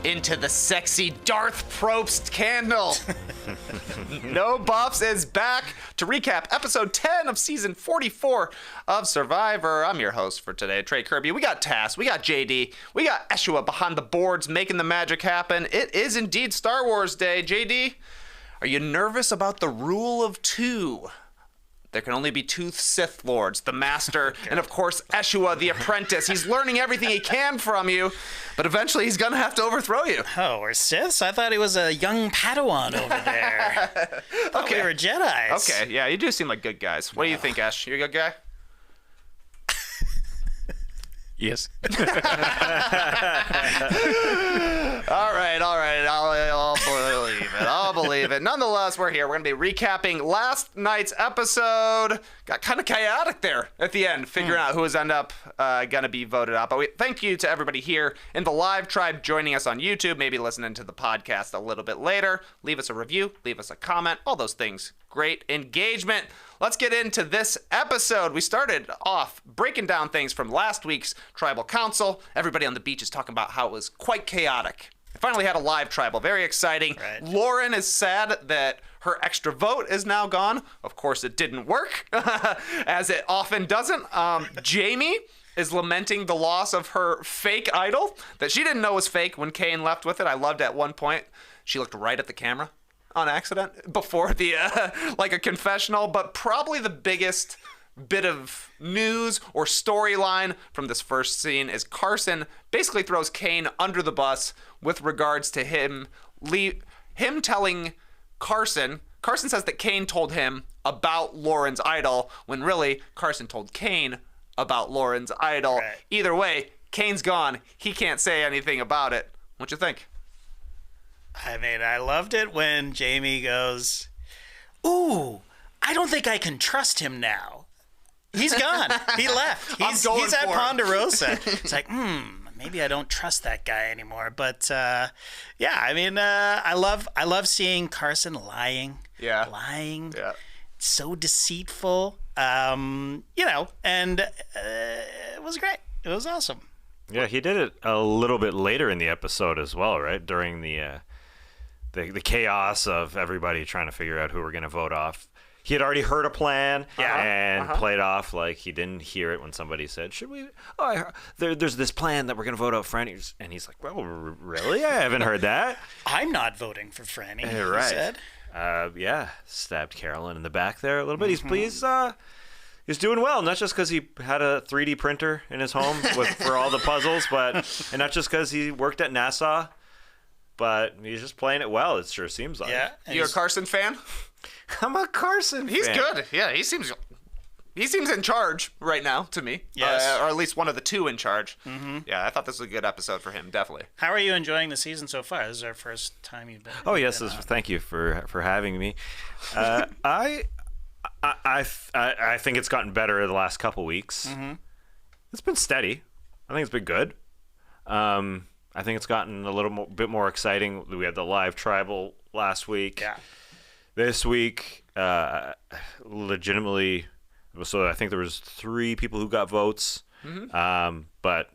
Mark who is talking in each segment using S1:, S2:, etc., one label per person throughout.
S1: into the sexy Darth Probst candle. No Buffs is back to recap episode 10 of season 44 of Survivor. I'm your host for today, Trey Kirby. We got Tass, we got JD, we got Eshua behind the boards making the magic happen. It is indeed Star Wars Day. JD, are you nervous about the rule of two? There can only be two Sith Lords, the Master, and of course, Eshua, the apprentice. He's learning everything he can from you, but eventually he's going to have to overthrow you.
S2: Oh, we're Siths? I thought he was a young Padawan over there. Okay. We were Jedis.
S1: Okay, yeah, you do seem like good guys. What do you think, Esh? You a good guy?
S3: Yes.
S1: All right. I'll believe it. Nonetheless, we're here. We're going to be recapping last night's episode. Got kind of chaotic there at the end, figuring out who was end up going to be voted out. But thank you to everybody here in the live tribe joining us on YouTube, maybe listening to the podcast a little bit later. Leave us a review, leave us a comment, all those things. Great engagement. Let's get into this episode. We started off breaking down things from last week's tribal council. Everybody on the beach is talking about how it was quite chaotic. I finally had a live tribal. Very exciting.
S2: Right.
S1: Lauren is sad that her extra vote is now gone. Of course, it didn't work, as it often doesn't. Jamie is lamenting the loss of her fake idol that she didn't know was fake when Kane left with it. I loved at one point, she looked right at the camera on accident before the like a confessional. But probably the biggest bit of news or storyline from this first scene is Carson basically throws Kane under the bus with regards to him telling Carson says that Kane told him about Lauren's idol when really Carson told Kane about Lauren's idol.
S2: Right.
S1: Either way, Kane's gone. He can't say anything about it. What you think?
S2: I mean, I loved it when Jamie goes, "Ooh, I don't think I can trust him now. He's gone. He left. He's at Ponderosa." It's like, maybe I don't trust that guy anymore. But yeah, I mean, I love seeing Carson lying.
S1: Yeah.
S2: Lying.
S1: Yeah.
S2: So deceitful. And it was great. It was awesome.
S3: Yeah, he did it a little bit later in the episode as well, right? During the chaos of everybody trying to figure out who we're going to vote off. He had already heard a plan and played off like he didn't hear it when somebody said, "Should we? Oh, there's this plan that we're going to vote out Franny." And he's like, "Well, really? I haven't heard that."
S2: I'm not voting for Franny,
S3: Right.
S2: he said.
S3: Yeah, stabbed Carolyn in the back there a little bit. He's doing well, not just because he had a 3D printer in his home for all the puzzles, and not just because he worked at NASA, but he's just playing it well, it sure seems like.
S2: Yeah.
S1: You a Carson fan?
S3: I'm a Carson
S1: He's
S3: fan.
S1: good. Yeah, he seems in charge right now to me.
S2: Yes.
S1: Or at least one of the two in charge. Mm-hmm. Yeah, I thought this was a good episode for him, definitely.
S2: How are you enjoying the season so far? This is our first time you've been.
S3: Oh, yes, thank you for having me. I think it's gotten better the last couple weeks. Mm-hmm. It's been steady. I think it's been good. I think it's gotten a little bit more exciting. We had the live tribal last week.
S2: Yeah.
S3: This week, legitimately, so I think there was 3 people who got votes. Mm-hmm. But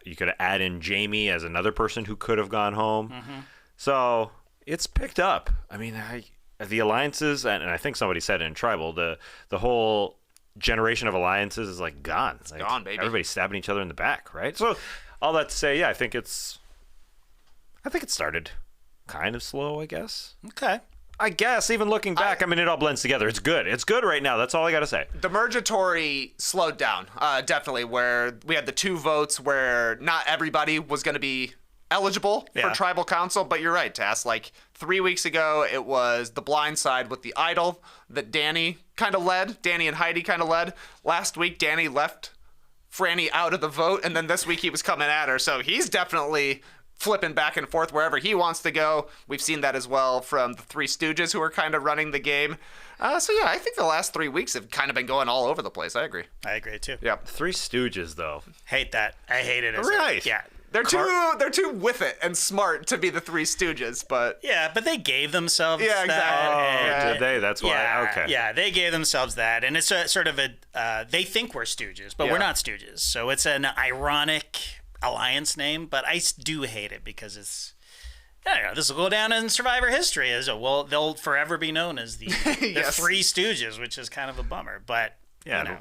S3: you could add in Jamie as another person who could have gone home. Mm-hmm. So it's picked up. I mean, the alliances, and I think somebody said it in tribal, the whole generation of alliances is like gone. It's
S1: gone, baby.
S3: Everybody's stabbing each other in the back, right? So all that to say, yeah, I think it started kind of slow, I guess.
S2: Okay.
S3: I guess, even looking back, I mean, it all blends together. It's good. It's good right now. That's all I got to say.
S1: The Mergatory slowed down, definitely, where we had the 2 votes where not everybody was going to be eligible for tribal council. But you're right, Tass. Like 3 weeks ago, it was the blind side with the idol that Danny kind of led. Danny and Heidi kind of led. Last week, Danny left Franny out of the vote, and then this week he was coming at her. So he's definitely flipping back and forth wherever he wants to go. We've seen that as well from the 3 Stooges who are kind of running the game. So yeah, I think the last 3 weeks have kind of been going all over the place. I agree.
S2: I agree too.
S1: Yeah.
S3: 3 Stooges, though.
S2: Hate that. I hate it.
S3: Right.
S2: Yeah.
S1: They're too with it and smart to be the 3 Stooges, but
S2: yeah, but they gave themselves
S1: yeah, exactly.
S2: that.
S3: Oh, did they? That's why.
S2: Yeah,
S3: Okay.
S2: Yeah, they gave themselves that, and it's a, sort of a. They think we're Stooges, but we're not Stooges. So it's an ironic alliance name, but I do hate it because it's Yeah, this will go down in Survivor history as they'll forever be known as the Three Stooges, which is kind of a bummer. But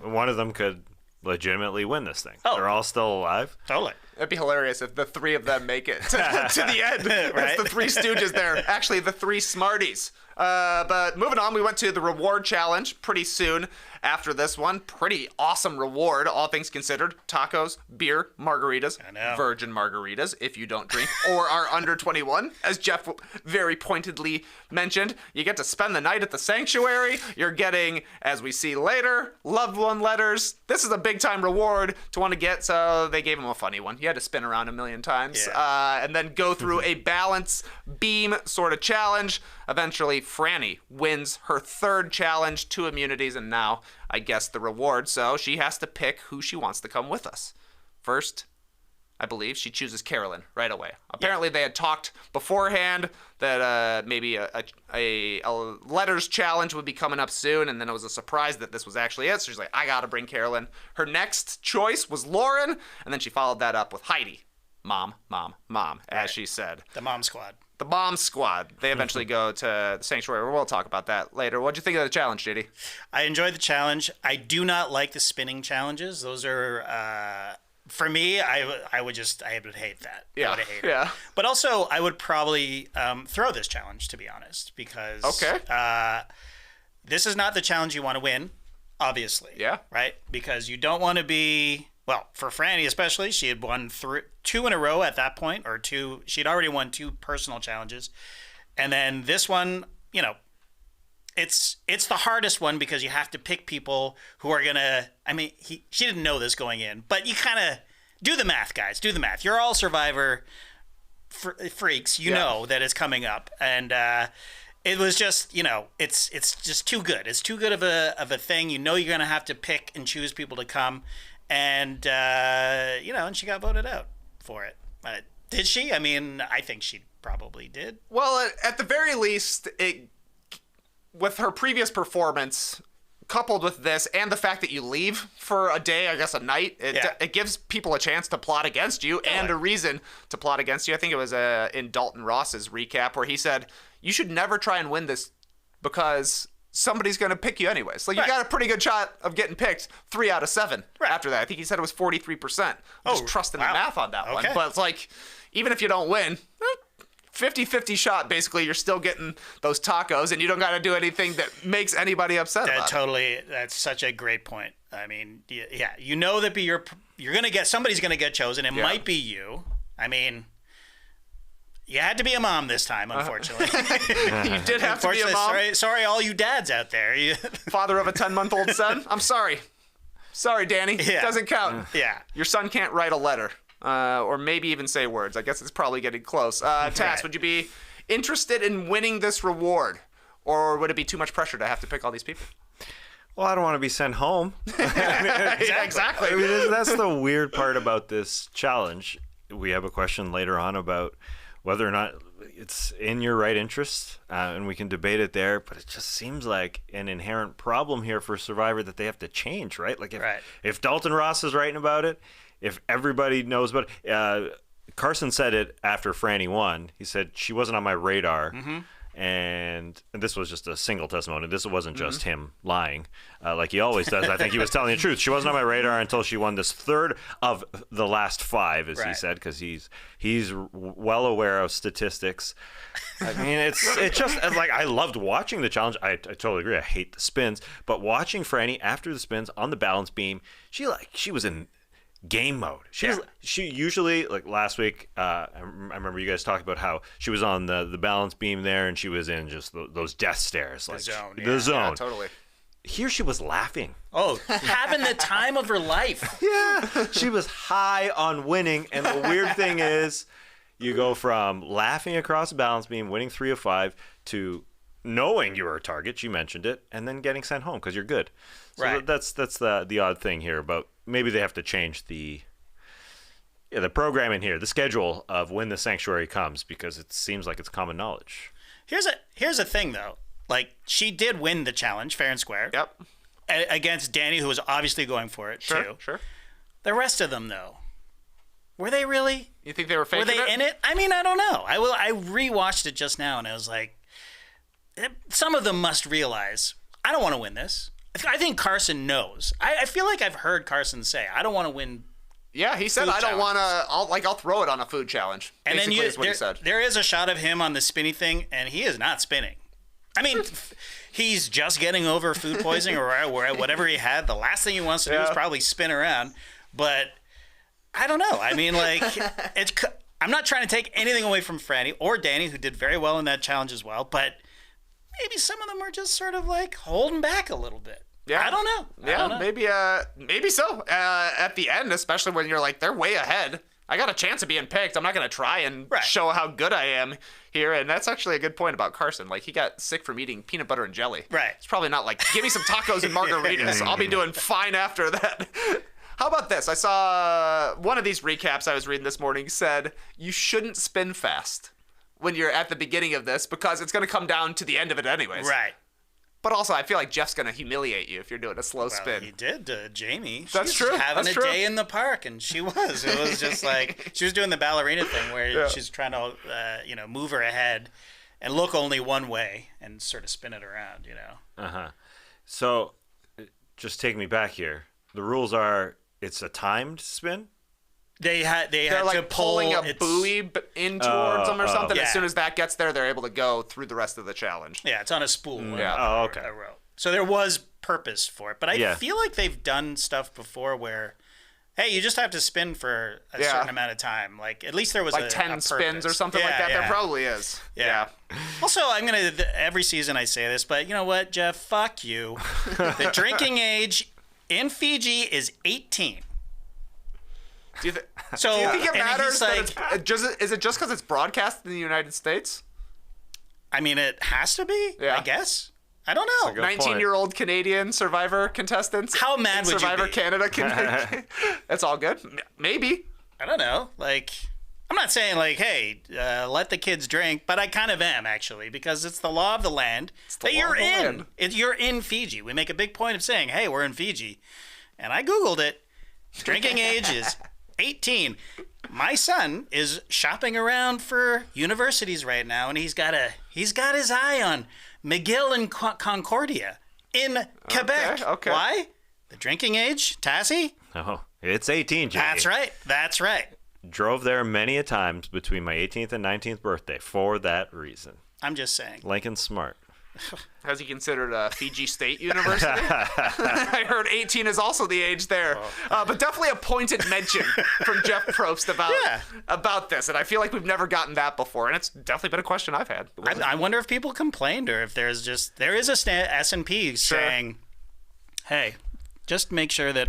S3: one of them could legitimately win this thing.
S2: Oh.
S3: They're all still alive.
S2: Totally.
S1: It'd be hilarious if the three of them make it to the end.
S2: Right?
S1: It's the Three Stooges. They're actually the Three Smarties. But moving on, we went to the reward challenge pretty soon after this one. Pretty awesome reward, all things considered. Tacos, beer, margaritas, virgin margaritas if you don't drink or are under 21, as Jeff very pointedly mentioned. You get to spend the night at the sanctuary. You're getting, as we see later, loved one letters. This is a big time reward to want to get, so they gave him a funny one. You had to spin around a million times and then go through a balance beam sort of challenge. Eventually, Franny wins her third challenge, 2 immunities, and now, I guess, the reward. So she has to pick who she wants to come with us. First, I believe she chooses Carolyn right away. Apparently, they had talked beforehand that maybe a letters challenge would be coming up soon, and then it was a surprise that this was actually it. So she's like, I got to bring Carolyn. Her next choice was Lauren, and then she followed that up with Heidi. Mom, as she said.
S2: The Mom Squad.
S1: The Bomb Squad. They eventually go to the Sanctuary. We'll talk about that later. What'd you think of the challenge, JD?
S2: I enjoyed the challenge. I do not like the spinning challenges. Those are, for me, I would hate that.
S1: Yeah.
S2: I would hate it. But also, I would probably throw this challenge, to be honest, because this is not the challenge you want to win, obviously.
S1: Yeah.
S2: Right? Because you don't want to be... Well, for Franny especially, she had won 2 in a row at that point, or 2. She'd already won 2 personal challenges, and then this one, it's the hardest one because you have to pick people who are gonna. I mean, she didn't know this going in, but you kind of do the math, guys. Do the math. You're all Survivor freaks. You know that it's coming up, and it was just it's just too good. It's too good of a thing. You know you're gonna have to pick and choose people to come. And, and she got voted out for it. Did she? I mean, I think she probably did.
S1: Well, at the very least, with her previous performance, coupled with this and the fact that you leave for a day, I guess a night, it gives people a chance to plot against you and a reason to plot against you. I think it was in Dalton Ross's recap where he said, you should never try and win this because... somebody's going to pick you anyways. Like, you got a pretty good shot of getting picked 3 out of 7 after that. I think he said it was 43%. Just trusting the math on that one. But it's like, even if you don't win, 50-50 shot, basically, you're still getting those tacos, and you don't got to do anything that makes anybody upset about it.
S2: That's such a great point. I mean, you know that you're going to get, somebody's going to get chosen. It might be you. I mean... You had to be a mom this time, unfortunately.
S1: You did have to be a mom.
S2: Sorry, all you dads out there.
S1: Father of a 10-month-old son. I'm sorry. Sorry, Danny.
S2: Yeah.
S1: Doesn't count.
S2: Yeah.
S1: Your son can't write a letter, or maybe even say words. I guess it's probably getting close. Tass, would you be interested in winning this reward, or would it be too much pressure to have to pick all these people?
S3: Well, I don't want to be sent home.
S1: Exactly.
S3: I mean, that's the weird part about this challenge. We have a question later on about whether or not it's in your right interest, and we can debate it there, but it just seems like an inherent problem here for Survivor that they have to change, right? Like if Dalton Ross is writing about it, if everybody knows about it, Carson said it after Franny won. He said, she wasn't on my radar. Mm-hmm. And this was just a single testimony. This wasn't just him lying like he always does. I think he was telling the truth. She wasn't on my radar until she won this third of the last 5, as he said, because he's well aware of statistics. I mean, it's just like I loved watching the challenge. I totally agree. I hate the spins, but watching Franny after the spins on the balance beam, she was in game mode. She usually, like last week, I remember you guys talking about how she was on the balance beam there and she was in just those death stares, like the zone.
S1: Yeah, totally.
S3: Here she was laughing.
S2: Oh, having the time of her life.
S3: Yeah, she was high on winning, and the weird thing is, you go from laughing across the balance beam, winning 3 of 5, to knowing you were a target. She mentioned it, and then getting sent home because you're good. So that's the odd thing here about. Maybe they have to change the programming here, the schedule of when the sanctuary comes, because it seems like it's common knowledge.
S2: Here's a thing though. Like, she did win the challenge fair and square.
S1: Yep.
S2: Against Danny, who was obviously going for it too.
S1: Sure.
S2: The rest of them though, Were they really?
S1: You think they were faking
S2: Were they in it? I mean, I don't know. I rewatched it just now, and I was like, some of them must realize, I don't want to win this. I think Carson knows. I feel like I've heard Carson say, I don't want to win.
S1: Yeah, he said, I don't want to, I'll throw it on a food challenge.
S2: And
S1: basically
S2: then
S1: is what he said.
S2: There is a shot of him on the spinny thing, and he is not spinning. I mean, he's just getting over food poisoning or whatever he had. The last thing he wants to do is probably spin around. But I don't know. I mean, like, I'm not trying to take anything away from Franny or Danny, who did very well in that challenge as well. But maybe some of them are just sort of like holding back a little bit. Yeah, I don't know.
S1: I don't know. Maybe so. At the end, especially when you're like, they're way ahead. I got a chance of being picked. I'm not going to try and show how good I am here. And that's actually a good point about Carson. Like, he got sick from eating peanut butter and jelly.
S2: Right.
S1: It's probably not like, give me some tacos and margaritas. I'll be doing fine after that. How about this? I saw one of these recaps I was reading this morning said, you shouldn't spin fast when you're at the beginning of this because it's going to come down to the end of it anyways.
S2: Right.
S1: But also, I feel like Jeff's going to humiliate you if you're doing a slow spin.
S2: He did, Jamie.
S1: That's true.
S2: Having a day in the park, and she was. It was just like, she was doing the ballerina thing where she's trying to, move her ahead and look only one way and sort of spin it around,
S3: Uh-huh. So, just take me back here. The rules are, it's a timed spin?
S2: They're
S1: like
S2: to
S1: pulling a buoy in towards them or something.
S2: Yeah.
S1: As soon as that gets there, they're able to go through the rest of the challenge.
S2: Yeah, it's on a spool.
S3: Okay.
S2: A rope. So there was purpose for it. But I feel like they've done stuff before where, hey, you just have to spin for a certain amount of time. Like, at least there was
S1: like 10 spins or something like that. There probably is. Yeah.
S2: Also, every season I say this, but you know what, Jeff? Fuck you. The drinking age in Fiji is 18.
S1: Do you think it matters that is it just because it's broadcast in the United States?
S2: I mean, it has to be, I guess. I don't know.
S1: 19-year-old Canadian Survivor contestants.
S2: How mad would
S1: Survivor
S2: you be?
S1: Canada can That's all good. Maybe.
S2: I don't know. Like, I'm not saying like, hey, let the kids drink, but I kind of am actually, because it's the law of the land that you're in. You're in Fiji. We make a big point of saying, hey, we're in Fiji. And I Googled it. Drinking age is 18. My son is shopping around for universities right now, and he's got his eye on McGill and Concordia in Quebec.
S1: Okay.
S2: Why? The drinking age, Tassie?
S3: Oh, it's 18, Jay.
S2: That's right.
S3: Drove there many a times between my 18th and 19th birthday for that reason.
S2: I'm just saying.
S3: Lincoln's smart.
S1: Has he considered Fiji State University? I heard 18 is also the age there. But definitely a pointed mention from Jeff Probst about this. And I feel like we've never gotten that before. And it's definitely been a question I've had.
S2: I wonder if people complained or if there is a S&P saying, hey, just make sure that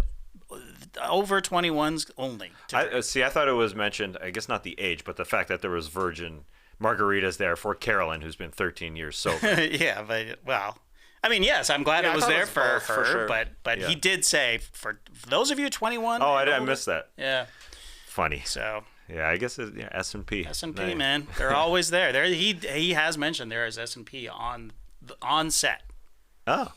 S2: over 21s only.
S3: I thought it was mentioned, I guess not the age, but the fact that there was virgin margaritas there for Carolyn, who's been 13 years sober.
S2: Yeah, but, well, I mean, yes, I'm glad it was there for her, for sure. But he did say, for those of you 21.
S3: Oh, I missed that.
S2: Yeah.
S3: Funny.
S2: So.
S3: Yeah, I guess S&P.
S2: S&P, man. They're always there. He has mentioned there is S&P on set.
S3: Oh.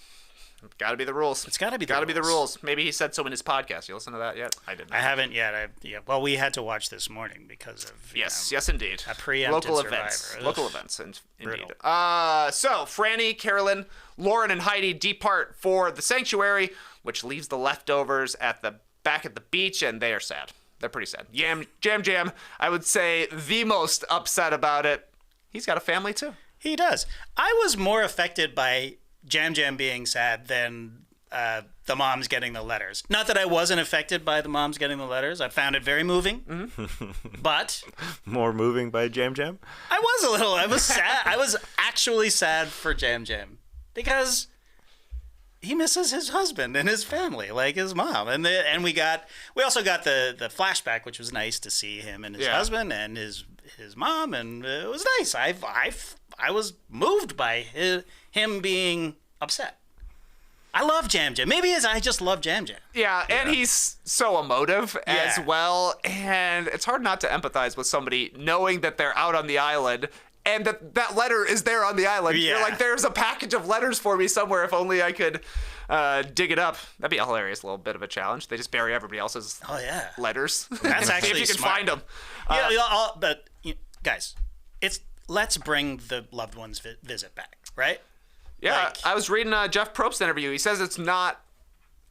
S1: Got to be the rules.
S2: It's got to be
S1: the rules. Maybe he said so in his podcast. You listen to that yet? I didn't.
S2: I haven't yet. Well, we had to watch this morning because of
S1: yes, indeed.
S2: A preempted
S1: local
S2: Survivor.
S1: events. Local events, indeed. So Franny, Carolyn, Lauren, and Heidi depart for the sanctuary, which leaves the leftovers at the back at the beach, and they are sad. They're pretty sad. Jam, I would say the most upset about it. He's got a family too.
S2: He does. I was more affected by Jam being sad than the moms getting the letters. Not that I wasn't affected by the moms getting the letters. I found it very moving. Mm-hmm. But
S3: more moving by Jam?
S2: I was sad. I was actually sad for Jam because he misses his husband and his family, like his mom. And we also got the flashback, which was nice to see him and his husband and his mom, and it was nice. I was moved by him being upset. I love Jam. Maybe I just love Jam.
S1: Yeah, and he's so emotive as well, and it's hard not to empathize with somebody knowing that they're out on the island and that letter is there on the island.
S2: Yeah.
S1: You're like, there's a package of letters for me somewhere. If only I could dig it up. That'd be a hilarious little bit of a challenge. They just bury everybody else's letters.
S2: That's
S1: See
S2: actually
S1: if you can
S2: smart.
S1: find them.
S2: But guys, let's bring the loved ones visit back, right?
S1: Yeah, I was reading Jeff Probst's interview. He says it's not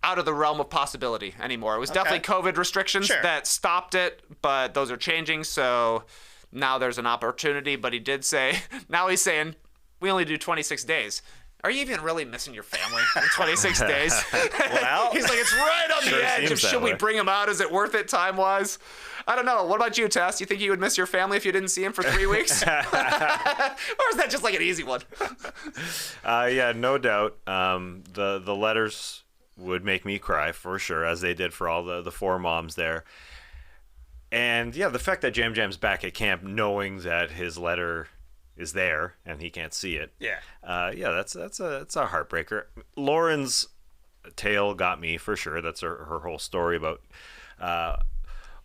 S1: out of the realm of possibility anymore. It was definitely COVID restrictions that stopped it, but those are changing, so now there's an opportunity. But he did say, now he's saying, we only do 26 days. Are you even really missing your family in 26 days?
S2: Well,
S1: he's like, it's right on the edge of should we bring him out? Is it worth it time-wise? I don't know. What about you, Tess? You think you would miss your family if you didn't see him for 3 weeks? Or is that just like an easy one?
S3: Yeah, no doubt. The letters would make me cry for sure, as they did for all the 4 moms there. And yeah, the fact that Jam Jam's back at camp knowing that his letter is there and he can't see it.
S2: Yeah.
S3: That's a heartbreaker. Lauren's tale got me for sure. That's her whole story about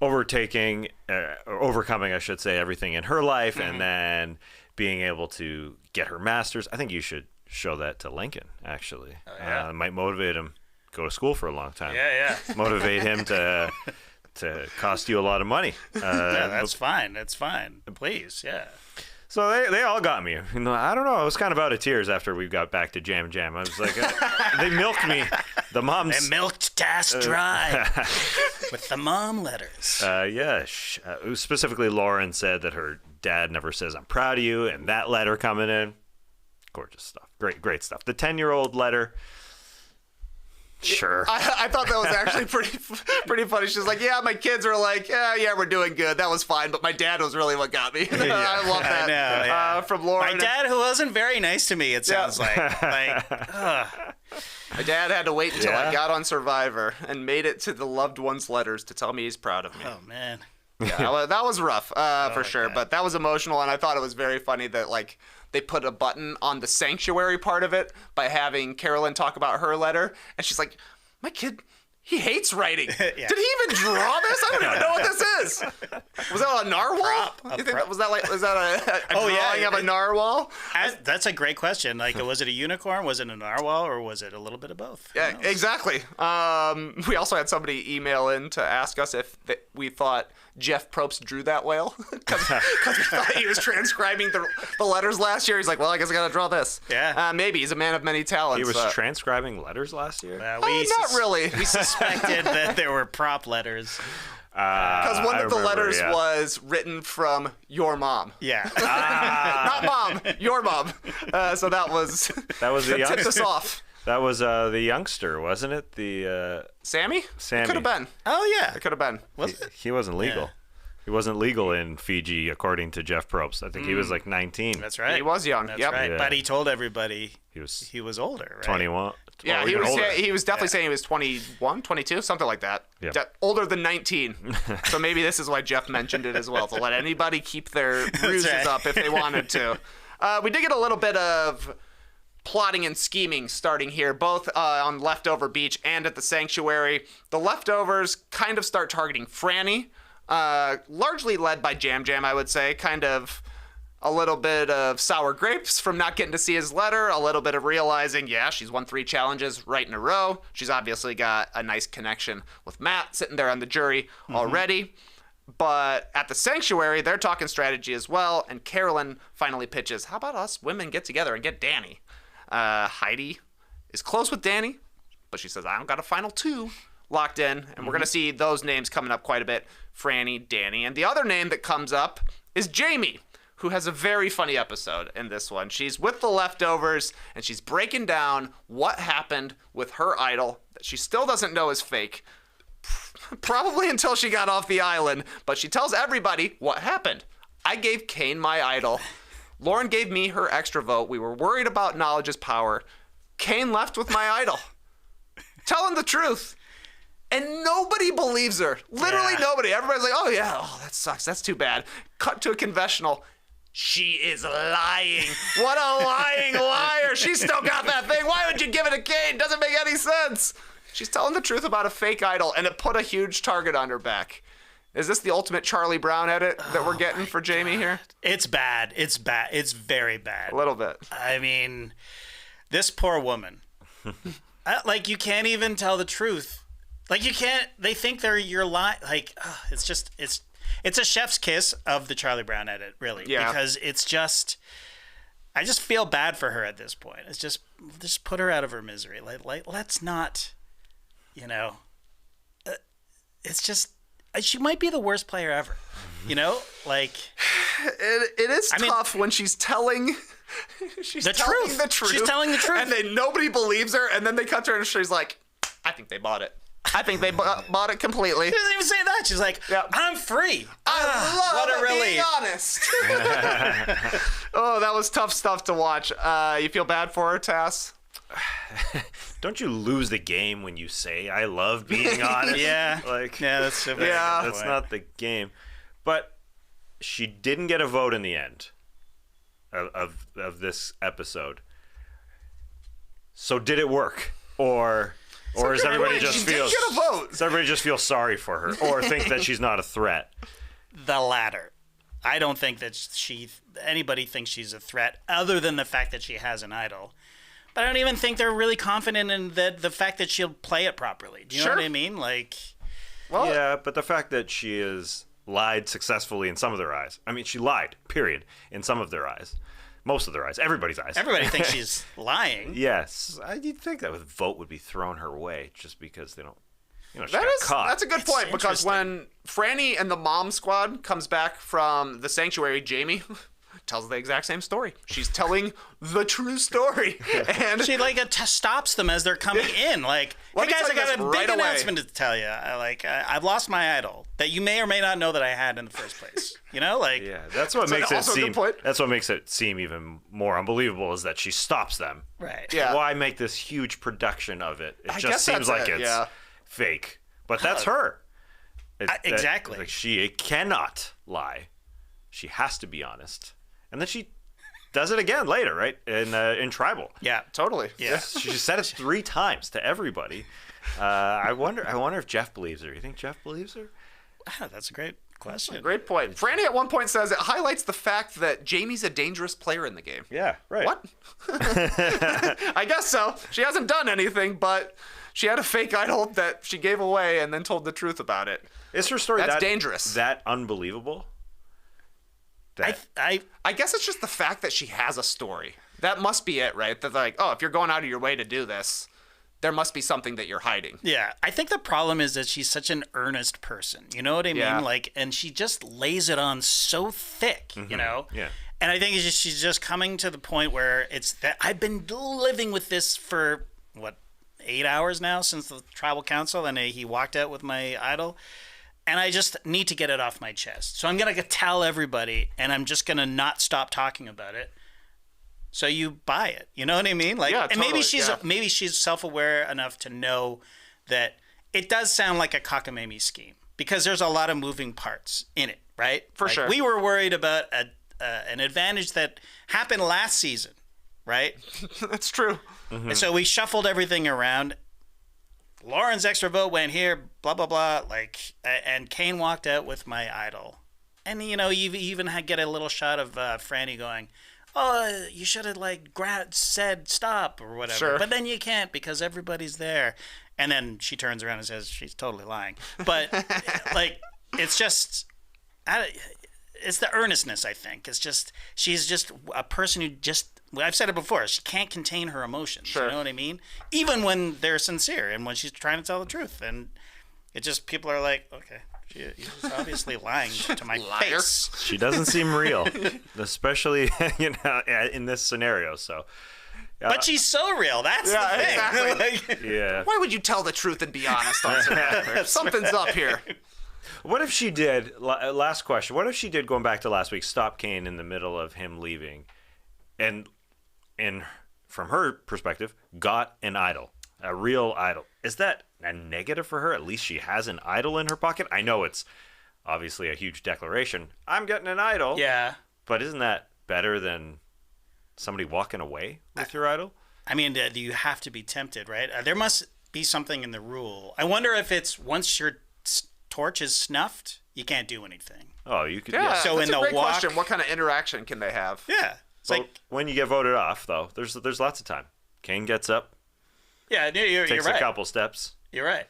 S3: overcoming, I should say, everything in her life, and then being able to get her master's. I think you should show that to Lincoln, actually. It might motivate him to go to school for a long time.
S2: Yeah.
S3: Motivate him to cost you a lot of money.
S2: That's fine. That's fine. Please, yeah.
S3: So they all got me. I don't know. I was kind of out of tears after we got back to Jam Jam. I was like, they milked me. The moms.
S2: They milked Tass dry with the mom letters.
S3: Specifically, Lauren said that her dad never says, "I'm proud of you," and that letter coming in, gorgeous stuff. Great stuff. The 10-year-old letter. Sure.
S1: I thought that was actually pretty funny. She's like, yeah, my kids are like, yeah, we're doing good. That was fine. But my dad was really what got me. I love that.
S2: I know,
S1: from Lauren.
S2: My dad, who wasn't very nice to me, it sounds like.
S1: My dad had to wait until I got on Survivor and made it to the loved one's letters to tell me he's proud of me.
S2: Oh, man.
S1: Yeah, that was rough for sure. God. But that was emotional. And I thought it was very funny that, like, they put a button on the sanctuary part of it by having Carolyn talk about her letter. And she's like, my kid, he hates writing. Did he even draw this? I don't even know what this is. Was that a narwhal? You think was that a drawing of a narwhal?
S2: That's a great question. Like, was it a unicorn? Was it a narwhal? Or was it a little bit of both?
S1: Yeah, exactly. We also had somebody email in to ask us if we thought Jeff Probst drew that whale because we thought he was transcribing the letters last year. He's like, well, I guess I got to draw this.
S2: Yeah.
S1: Maybe. He's a man of many talents.
S3: He was transcribing letters last year?
S1: Not really.
S2: We suspected that there were prop letters.
S1: Because one of the letters was written from your mom.
S2: Yeah.
S1: Not mom, your mom. So that was
S3: the youngster.
S1: tipped us off.
S3: That was the youngster, wasn't it? The
S1: Sammy?
S3: Sammy.
S1: It could have been.
S2: Oh, yeah.
S1: It could have been.
S3: He wasn't legal.
S2: Yeah.
S3: He wasn't legal in Fiji, according to Jeff Probst. I think he was like 19.
S2: That's right.
S1: He was young.
S2: That's
S1: yep.
S2: right.
S3: Yeah.
S2: But he told everybody
S3: he was
S2: older, right?
S3: 21.
S1: Yeah,
S3: Well,
S1: he was definitely saying he was 21, 22, something like that.
S3: Yeah.
S1: Older than 19. So maybe this is why Jeff mentioned it as well, to let anybody keep their bruises up if they wanted to. We did get a little bit of plotting and scheming starting here, both on Leftover Beach and at the Sanctuary. The Leftovers kind of start targeting Franny, largely led by Jam Jam, I would say. Kind of a little bit of sour grapes from not getting to see his letter, a little bit of realizing, yeah, she's won 3 challenges right in a row. She's obviously got a nice connection with Matt sitting there on the jury already. But at the Sanctuary, they're talking strategy as well, and Carolyn finally pitches, how about us women get together and get Danny? Heidi is close with Danny, but she says, I don't got a final 2 locked in, and we're going to see those names coming up quite a bit, Franny, Danny, and the other name that comes up is Jamie, who has a very funny episode in this one. She's with the Leftovers, and she's breaking down what happened with her idol that she still doesn't know is fake, probably until she got off the island, but she tells everybody what happened. I gave Kane my idol. Lauren gave me her extra vote. We were worried about knowledge is power. Kane left with my idol. Telling the truth. And nobody believes her. Literally nobody. Everybody's like, oh yeah, that sucks. That's too bad. Cut to a confessional. She is lying. What a lying liar. She still got that thing. Why would you give it to Kane? Doesn't make any sense. She's telling the truth about a fake idol, and it put a huge target on her back. Is this the ultimate Charlie Brown edit that we're getting for Jamie here?
S2: It's bad. It's bad. It's very bad.
S1: A little bit.
S2: I mean, this poor woman. Like, you can't even tell the truth. Like, you can't. They think they're your lie. Like, it's just it's a chef's kiss of the Charlie Brown edit, really.
S1: Yeah.
S2: Because it's just. I just feel bad for her at this point. It's just put her out of her misery. Like let's not. You know. It's just. She might be the worst player ever, you know? Like...
S1: It is tough when she's telling... She's telling the truth.
S2: She's telling the truth.
S1: And then nobody believes her, and then they cut to her and she's like, I think they bought it. I think they bought it completely.
S2: She doesn't even say that. She's like, I'm free.
S1: I love being honest. Oh, that was tough stuff to watch. You feel bad for her, Tass?
S3: Don't you lose the game when you say I love being honest?
S2: Yeah.
S3: That's not the game. But she didn't get a vote in the end of this episode. So did it work? Or does everybody just feel
S1: get a vote?
S3: Does everybody just feel sorry for her or think that she's not a threat?
S2: The latter. I don't think that anybody thinks she's a threat other than the fact that she has an idol. But I don't even think they're really confident in the fact that she'll play it properly. Do you know what I mean? Like,
S1: well,
S3: yeah, but the fact that she has lied successfully in some of their eyes. I mean, she lied, period, in some of their eyes. Most of their eyes. Everybody's eyes.
S2: Everybody thinks she's lying.
S3: Yes. You'd think that the vote would be thrown her way just because they don't, she got caught.
S1: That's a good point, because when Franny and the mom squad comes back from the sanctuary, Jamie... tells the exact same story. She's telling the true story. And
S2: she stops them as they're coming in. Like, hey guys, I got a big announcement to tell you. I've lost my idol that you may or may not know that I had in the first place. You know, like
S3: yeah, that's what makes it seem. That's what makes it seem even more unbelievable is that she stops them.
S2: Right.
S1: Yeah.
S3: Why make this huge production of it? It
S1: I
S3: just
S1: guess
S3: seems like it's fake. But that's her.
S2: Exactly.
S3: She cannot lie. She has to be honest. And then she does it again later, right? In Tribal.
S2: Yeah,
S1: totally.
S2: Yeah,
S3: she said it 3 times to everybody. I wonder if Jeff believes her. You think Jeff believes her?
S2: That's a great question.
S1: Great point. Franny at one point says it highlights the fact that Jamie's a dangerous player in the game.
S3: Yeah, right.
S1: What? I guess so. She hasn't done anything, but she had a fake idol that she gave away and then told the truth about it.
S3: Is her story
S1: That's dangerous?
S3: That unbelievable?
S1: I guess it's just the fact that she has a story. That must be it, right? That like, if you're going out of your way to do this, there must be something that you're hiding.
S2: Yeah, I think the problem is that she's such an earnest person. You know what I mean? Like, and she just lays it on so thick, you know?
S3: Yeah.
S2: And I think she's just coming to the point where it's that I've been living with this for, 8 hours now since the tribal council, and he walked out with my idol. And I just need to get it off my chest. So I'm going to tell everybody, and I'm just going to not stop talking about it. So you buy it. You know what I mean? Like,
S1: yeah, totally,
S2: and maybe she's self-aware enough to know that it does sound like a cockamamie scheme because there's a lot of moving parts in it, right?
S1: For sure.
S2: We were worried about an advantage that happened last season, right?
S1: That's true.
S2: Mm-hmm. And so we shuffled everything around. Lauren's extra vote went here, blah, blah, blah. And Kane walked out with my idol. And, you even get a little shot of Franny going, oh, you should have, said stop or whatever.
S1: Sure.
S2: But then you can't because everybody's there. And then she turns around and says she's totally lying. But, it's just, it's the earnestness, I think. It's just, she's just a person who just, I've said it before, she can't contain her emotions.
S1: Sure.
S2: You know what I mean? Even when they're sincere and when she's trying to tell the truth. And it just, people are like, okay, she's obviously lying to my face.
S3: She doesn't seem real, especially, in this scenario. So,
S2: but she's so real. That's the thing.
S1: Exactly.
S3: Yeah.
S1: Why would you tell the truth and be honest on Survivor? Something's up here.
S3: What if she did, last question, what if she did, going back to last week, stop Kane in the middle of him leaving and from her perspective, got an idol, a real idol? Is that a negative for her? At least she has an idol in her pocket. I know it's obviously a huge declaration. I'm getting an idol.
S2: Yeah.
S3: But isn't that better than somebody walking away with your idol?
S2: I mean, you have to be tempted, right? There must be something in the rule. I wonder if it's once your torch is snuffed, you can't do anything.
S3: Oh, you could.
S1: Yeah,
S2: So
S1: that's
S2: in
S1: a
S2: the
S1: great
S2: walk-
S1: question. What kind of interaction can they have?
S2: Yeah. It's
S3: But
S2: like,
S3: when you get voted off, though, there's lots of time. Kane gets up,
S2: yeah, you're
S3: takes
S2: right.
S3: a couple steps.
S2: You're right.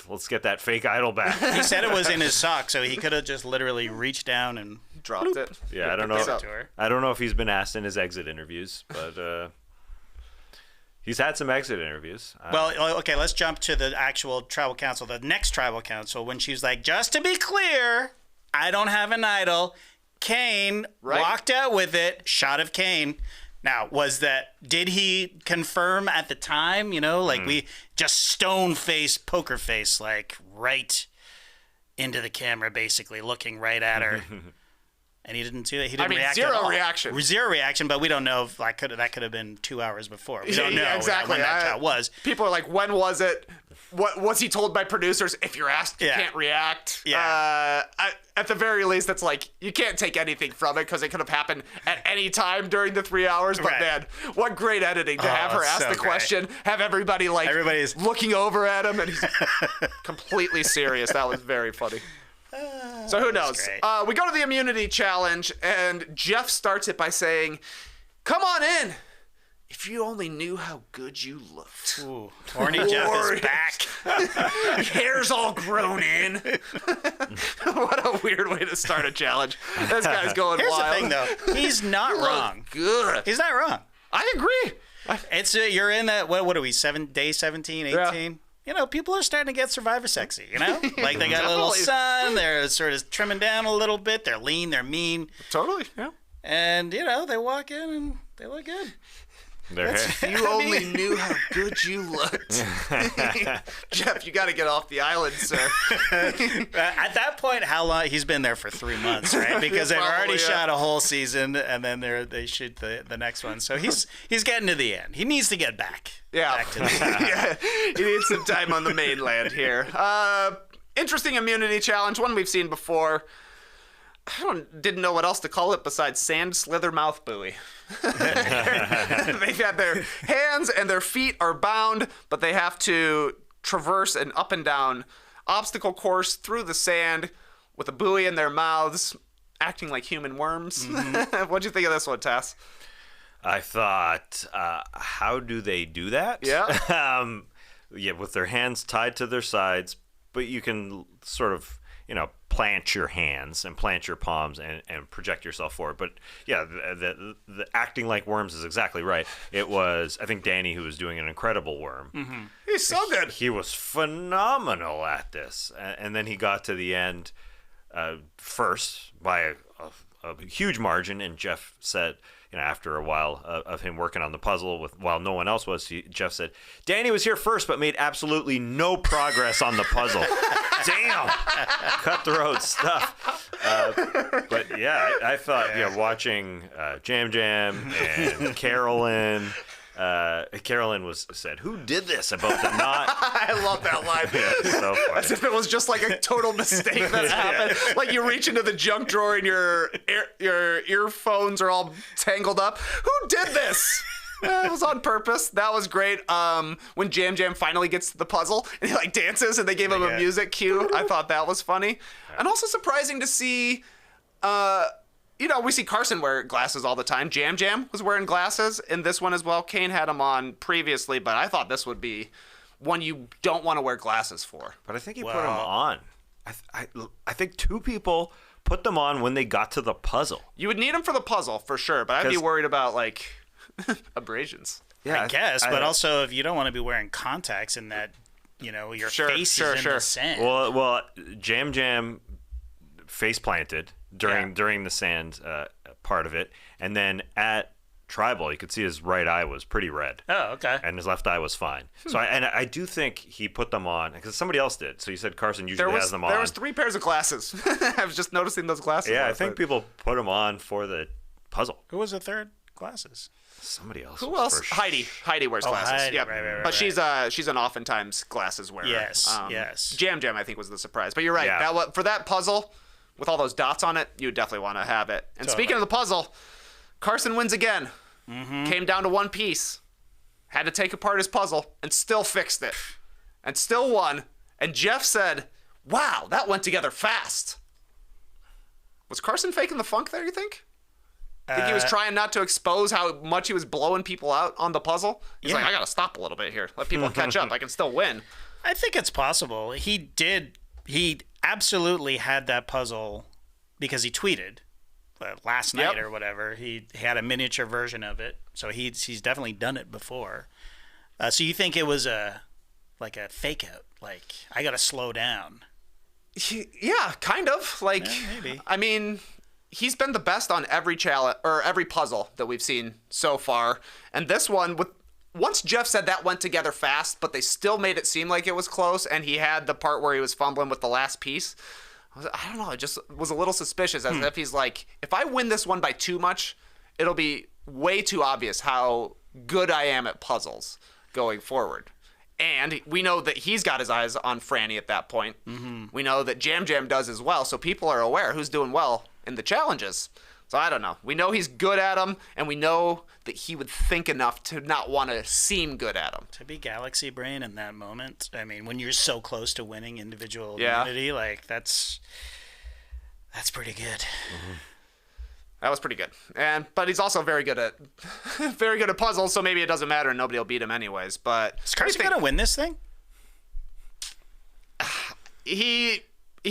S3: Let's get that fake idol back.
S2: He said it was in his sock, so he could have just literally reached down and
S1: Dropped it.
S3: Yeah, I don't
S1: Picked
S3: know.
S1: this up.
S2: to her.
S3: I don't know if he's been asked in his exit interviews, but he's had some exit interviews.
S2: Well, okay, let's jump to the actual tribal council, the next tribal council, when she's like, just to be clear, I don't have an idol. Kane walked out with it, shot of Kane. Now, did he confirm at the time, like we just stone face, poker face, like right into the camera, basically looking right at her. And he didn't do it. He didn't react at all. Zero reaction, but we don't know if that could have been 2 hours before. We don't know
S1: exactly
S2: when that shot was.
S1: People are like, when was it? What was he told by producers? If you're asked, you can't react.
S2: Yeah.
S1: At the very least, it's like you can't take anything from it because it could have happened at any time during the 3 hours. But man, what great editing to have her ask the question, have everybody's looking over at him, and he's completely serious. That was very funny. So who knows? We go to the immunity challenge, and Jeff starts it by saying, "Come on in. If you only knew how good you looked."
S2: Ooh, horny Jeff is back.
S1: Hair's all grown in. What a weird way to start a challenge. This guy's going
S2: Here's
S1: wild.
S2: the thing, though. He's not wrong.
S1: Good.
S2: He's not wrong.
S1: I agree.
S2: It's you're in that. What are we? Day 17, 18.
S1: Yeah.
S2: People are starting to get Survivor sexy. Like they got a little sun. They're sort of trimming down a little bit. They're lean. They're mean.
S1: Totally. Yeah.
S2: And they walk in and they look good.
S1: If you only knew how good you looked. Jeff, you got to get off the island, sir.
S2: At that point, how long? He's been there for 3 months, right? Because they've already shot a whole season, and then they shoot the next one. So he's getting to the end. He needs to get back.
S1: Yeah.
S2: Back to the
S1: He needs some time on the mainland here. Interesting immunity challenge, one we've seen before. Didn't know what else to call it besides sand slither mouth buoy. They've got their hands and their feet are bound, but they have to traverse an up and down obstacle course through the sand with a buoy in their mouths, acting like human worms. Mm-hmm. What'd you think of this one, Tess?
S3: I thought, how do they do that?
S1: Yeah.
S3: With their hands tied to their sides, but you can sort of, plant your hands and plant your palms and project yourself forward. But yeah, the acting like worms is exactly right. It was, I think, Danny who was doing an incredible worm.
S1: Mm-hmm. He's so good.
S3: He was phenomenal at this. And then he got to the end first by a huge margin. And Jeff said, after a while of him working on the puzzle while no one else was, Jeff said, Danny was here first but made absolutely no progress on the puzzle. Damn. Cutthroat stuff. But yeah, I thought, watching Jam Jam and Carolyn. Carolyn said, "Who did this about the knot?"
S1: I love that line.
S3: Yeah, so funny.
S1: As if it was just like a total mistake that happened. Like you reach into the junk drawer and your earphones are all tangled up. Who did this? It was on purpose. That was great. When Jam Jam finally gets to the puzzle and he dances and they gave him a music cue, I thought that was funny. And also surprising to see, we see Carson wear glasses all the time. Jam Jam was wearing glasses in this one as well. Kane had them on previously, but I thought this would be one you don't want to wear glasses for.
S3: But I think he put them on. I think two people put them on when they got to the puzzle.
S1: You would need them for the puzzle for sure, but I'd be worried about abrasions.
S2: Yeah, I guess, but also if you don't want to be wearing contacts in that, your face is in the sand.
S3: Well, Jam Jam face planted during the sand part of it, and then at Tribal, you could see his right eye was pretty red.
S2: Oh, okay.
S3: And his left eye was fine. So I do think he put them on because somebody else did. So you said Carson usually has them on.
S1: There was 3 pairs of glasses. I was just noticing those glasses.
S3: Yeah, I think people put them on for the puzzle.
S2: Who was the third glasses?
S3: Somebody else.
S1: Who else? Heidi. Heidi wears glasses.
S2: Heidi,
S1: yep.
S2: right,
S1: but she's an oftentimes glasses wearer.
S2: Yes.
S1: Jam Jam, I think, was the surprise. But you're right.
S3: Yeah.
S1: For that puzzle, with all those dots on it, you would definitely want to have it. And speaking of the puzzle, Carson wins again. Mm-hmm. Came down to one piece. Had to take apart his puzzle and still fixed it. And still won. And Jeff said, Wow, that went together fast. Was Carson faking the funk there, you think? Think he was trying not to expose how much he was blowing people out on the puzzle? He's like, I gotta stop a little bit here. Let people catch up. I can still win.
S2: I think it's possible. He absolutely had that puzzle because he tweeted last night or whatever. He had a miniature version of it. So he's definitely done it before. So you think it was a fake out? Like, I gotta slow down.
S1: Yeah, kind of. Like,
S2: maybe.
S1: I mean, he's been the best on every challenge or every puzzle that we've seen so far. And this one, once Jeff said that went together fast, but they still made it seem like it was close, and he had the part where he was fumbling with the last piece. I don't know. It just was a little suspicious, as if he's like, if I win this one by too much, it'll be way too obvious how good I am at puzzles going forward. And we know that he's got his eyes on Franny at that point. Mm-hmm. We know that Jam Jam does as well, so people are aware who's doing well in the challenges. So I don't know. We know he's good at them, and we know that he would think enough to not want to seem good at them.
S2: To be Galaxy Brain in that moment, I mean, when you're so close to winning individual immunity, like that's pretty good.
S1: Mm-hmm. That was pretty good, but he's also very good at puzzles. So maybe it doesn't matter, and nobody will beat him anyways. But
S2: is Carson gonna win this thing?
S1: He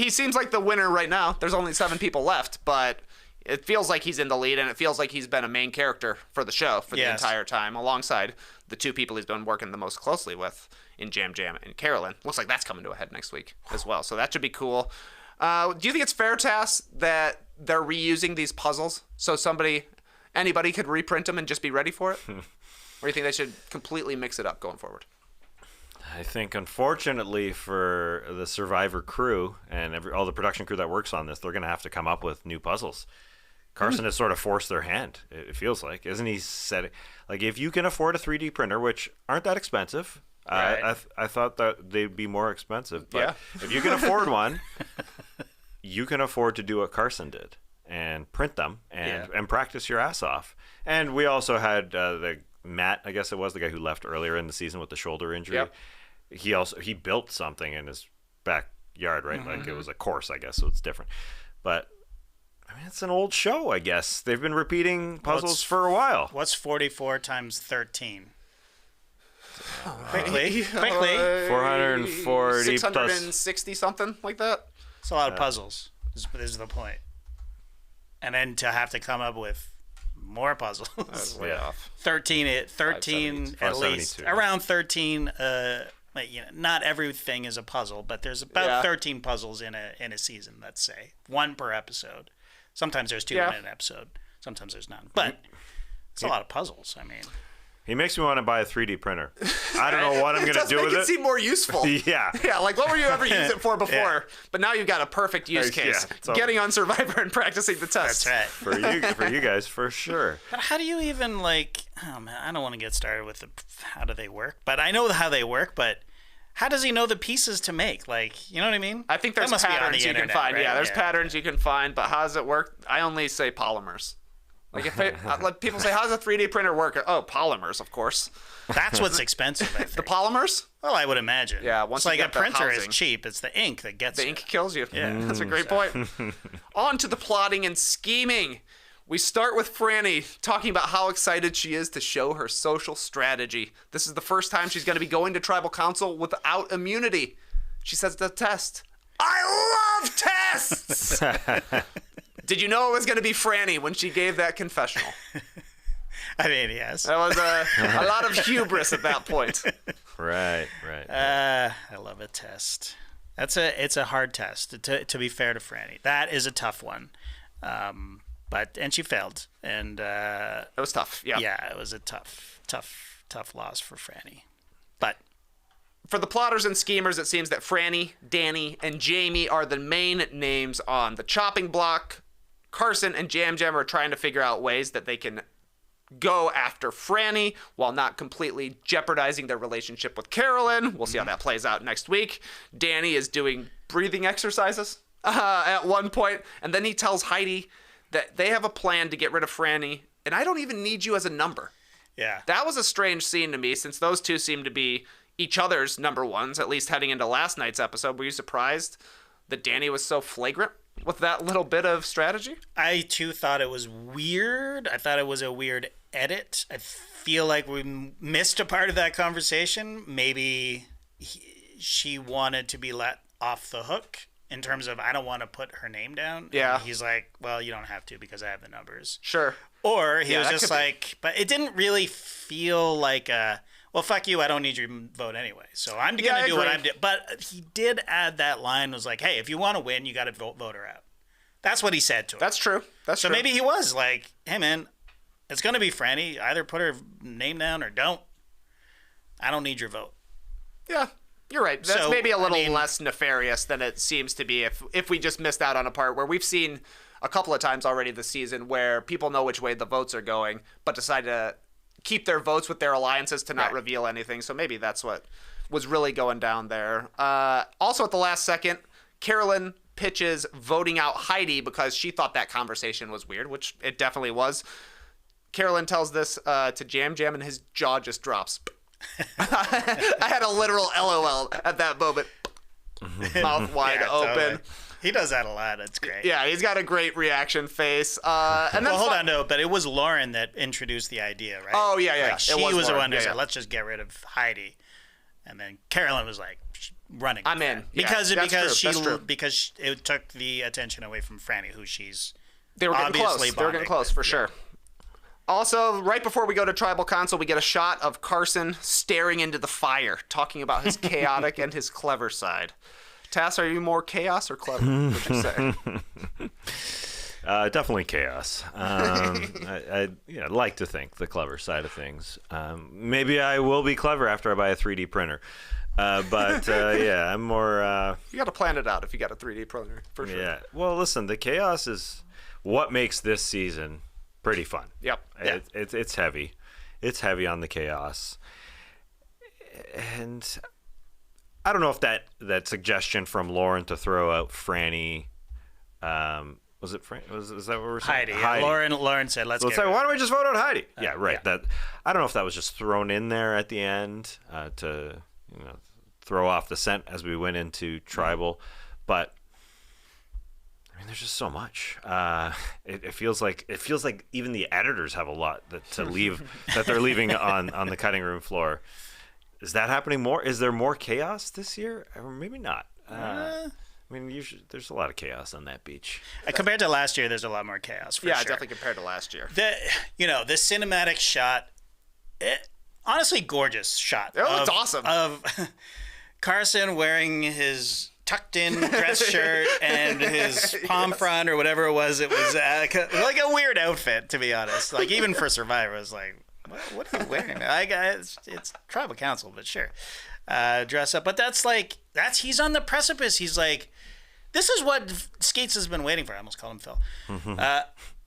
S1: seems like the winner right now. There's only 7 people left, but it feels like he's in the lead, and it feels like he's been a main character for the show for the entire time, alongside the 2 people he's been working the most closely with in Jam Jam and Carolyn. Looks like that's coming to a head next week as well, so that should be cool. Do you think it's fair to ask that they're reusing these puzzles so anybody could reprint them and just be ready for it? Or do you think they should completely mix it up going forward?
S3: I think, unfortunately, for the Survivor crew and all the production crew that works on this, they're going to have to come up with new puzzles. Carson has sort of forced their hand, it feels like. Isn't he said, like, if you can afford a 3D printer, which aren't that expensive, right. I thought that they'd be more expensive. But if you can afford one, you can afford to do what Carson did and print them and practice your ass off. And we also had Matt, I guess it was, the guy who left earlier in the season with the shoulder injury. Yep. He built something in his backyard, right? Mm-hmm. Like it was a course, I guess, so it's different. But I mean, it's an old show, I guess. They've been repeating puzzles for a while.
S2: What's 44 times 13?
S1: Quickly.
S3: 440
S1: 660 something like that.
S2: It's a lot of puzzles. Is the point. And then to have to come up with more puzzles.
S1: That's way off.
S2: 13 at least. Around 13. Not everything is a puzzle, but there's about 13 puzzles in a season, let's say. 1 per episode. Sometimes there's 2 in an episode. Sometimes there's none. But it's a lot of puzzles. I mean,
S3: he makes me want to buy a 3D printer. I don't know what I'm going to do with it.
S1: It seem more useful.
S3: Yeah.
S1: Yeah, like what were you ever use it for before? But now you've got a perfect use case. Getting on Survivor and practicing the tests.
S2: That's right.
S3: For you guys, for sure.
S2: But how do you even oh man, I don't want to get started with how do they work, but I know how they work, but how does he know the pieces to make? Like, you know what I mean?
S1: I think there's patterns you can find. Right? Yeah, there's patterns you can find, but how does it work? I only say polymers. Like if like people say, how does a 3D printer work? Oh, polymers, of course.
S2: That's what's expensive, I think.
S1: The polymers?
S2: Well, I would imagine.
S1: Yeah, once
S2: it's like
S1: you
S2: a
S1: get the
S2: printer
S1: housing.
S2: is cheap. It's the ink that gets
S1: the ink kills you.
S2: Yeah,
S1: that's a great point. On to the plotting and scheming. We start with Franny talking about how excited she is to show her social strategy. This is the first time she's going to be going to tribal council without immunity. She says the test. I love tests! Did you know it was going to be Franny when she gave that confessional?
S2: I mean, yes.
S1: That was a lot of hubris at that point.
S3: Right.
S2: I love a test. It's a hard test, to be fair to Franny. That is a tough one. And she failed. And
S1: it was tough, yeah.
S2: Yeah, it was a tough loss for Franny. But
S1: for the plotters and schemers, it seems that Franny, Danny, and Jamie are the main names on the chopping block. Carson and Jam Jam are trying to figure out ways that they can go after Franny while not completely jeopardizing their relationship with Carolyn. We'll see how that plays out next week. Danny is doing breathing exercises at one point, and then he tells Heidi that they have a plan to get rid of Franny, and I don't even need you as a number.
S2: Yeah.
S1: That was a strange scene to me, since those two seem to be each other's number ones, at least heading into last night's episode. Were you surprised that Danny was so flagrant with that little bit of strategy.
S2: I too thought it was weird. I thought it was a weird edit. I feel like we missed a part of that conversation. Maybe she wanted to be let off the hook in terms of, I don't want to put her name down.
S1: Yeah.
S2: And he's like, well, you don't have to because I have the numbers.
S1: Sure.
S2: Or he was just like, but it didn't really feel like well, fuck you, I don't need your vote anyway. So I'm going to do what I'm doing. But he did add that line, was like, hey, if you want to win, you got to vote her out. That's what he said to him.
S1: That's true. That's
S2: so
S1: true.
S2: Maybe he was like, hey, man, it's going to be Franny. Either put her name down or don't. I don't need your vote.
S1: Yeah, you're right. That's maybe a little less nefarious than it seems to be if we just missed out on a part where we've seen a couple of times already this season where people know which way the votes are going, but decide to keep their votes with their alliances to not reveal anything. So maybe that's what was really going down there. Also at the last second, Carolyn pitches voting out Heidi because she thought that conversation was weird, which it definitely was. Carolyn tells this to Jam Jam, and his jaw just drops. I had a literal LOL at that moment. Mouth wide open.
S2: Totally. He does that a lot. It's great.
S1: Yeah, he's got a great reaction face. And then
S2: hold on, no, but it was Lauren that introduced the idea, right?
S1: Oh, yeah.
S2: Like, she was the one who said,
S1: yeah.
S2: let's just get rid of Heidi. And then Carolyn was like running.
S1: I'm in.
S2: Because
S1: true.
S2: because it took the attention away from Franny, who she's
S1: They were getting
S2: obviously
S1: close. They were getting close, for sure. Also, right before we go to Tribal Council, we get a shot of Carson staring into the fire, talking about his chaotic and his clever side. Tass, are you more chaos or clever, would you say?
S3: Definitely chaos. I like to think the clever side of things. Maybe I will be clever after I buy a 3D printer. Yeah, I'm more...
S1: You got to plan it out if you got a 3D printer, for sure.
S3: Yeah. Well, listen, the chaos is what makes this season pretty fun.
S1: Yep.
S3: It's heavy. It's heavy on the chaos. And I don't know if that suggestion from Lauren to throw out Franny, was it Franny? Is that what we're saying?
S2: Heidi. Lauren said, let's
S3: say, why don't we just vote out Heidi? Yeah, right.
S2: Yeah.
S3: That I don't know if that was just thrown in there at the end to throw off the scent as we went into Tribal, but I mean, there's just so much. It feels like even the editors have a lot that they're leaving on the cutting room floor. Is that happening more? Is there more chaos this year? Or maybe not. I mean, there's a lot of chaos on that beach.
S2: Compared to last year, there's a lot more chaos. For sure.
S1: Definitely compared to last year.
S2: The cinematic shot, honestly, gorgeous shot.
S1: It looks awesome.
S2: Of Carson wearing his tucked-in dress shirt and his palm front or whatever it was. It was like a weird outfit, to be honest. Like, even for Survivor, it was like, what are you wearing? It's Tribal Council, but sure. Dress up. But he's on the precipice. He's like, this is what Skates has been waiting for. I almost called him Phil.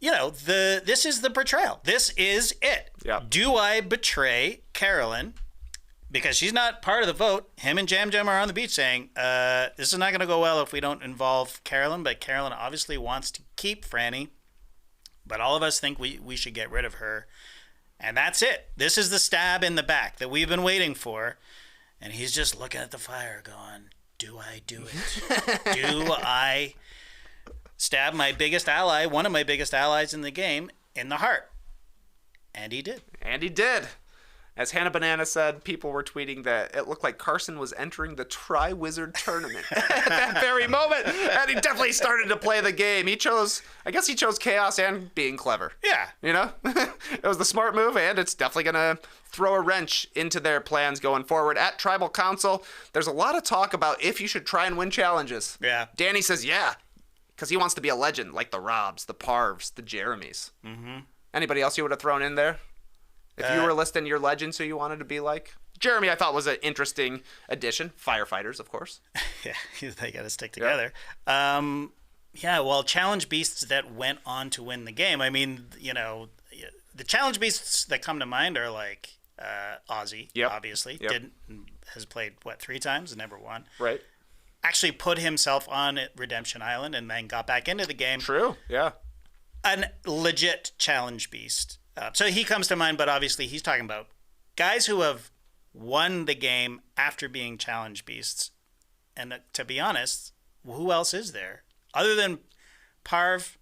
S2: This is the betrayal. This is it.
S1: Yeah.
S2: Do I betray Carolyn? Because she's not part of the vote. Him and Jam Jam are on the beach saying, this is not going to go well if we don't involve Carolyn. But Carolyn obviously wants to keep Franny. But all of us think we should get rid of her. And that's it. This is the stab in the back that we've been waiting for. And he's just looking at the fire going, do I do it? Do I stab my biggest ally, one of my biggest allies in the game, in the heart? And he did.
S1: As Hannah Banana said, people were tweeting that it looked like Carson was entering the Tri-Wizard tournament at that very moment. And he definitely started to play the game. I guess he chose chaos and being clever.
S2: Yeah.
S1: It was the smart move, and it's definitely going to throw a wrench into their plans going forward. At Tribal Council, there's a lot of talk about if you should try and win challenges.
S2: Yeah.
S1: Danny says yeah, because he wants to be a legend like the Robs, the Parvs, the Jeremys. Mm-hmm. Anybody else you would have thrown in there? If you were listing your legends who you wanted to be like? Jeremy, I thought, was an interesting addition. Firefighters, of course.
S2: Yeah, they got to stick together. Challenge beasts that went on to win the game. I mean, the challenge beasts that come to mind are like Ozzy, obviously.
S1: Yep.
S2: Has played, 3 times and never won.
S1: Right.
S2: Actually put himself on Redemption Island and then got back into the game.
S1: True, yeah.
S2: An legit challenge beast. So he comes to mind, but obviously he's talking about guys who have won the game after being challenge beasts. And to be honest, who else is there other than Parv?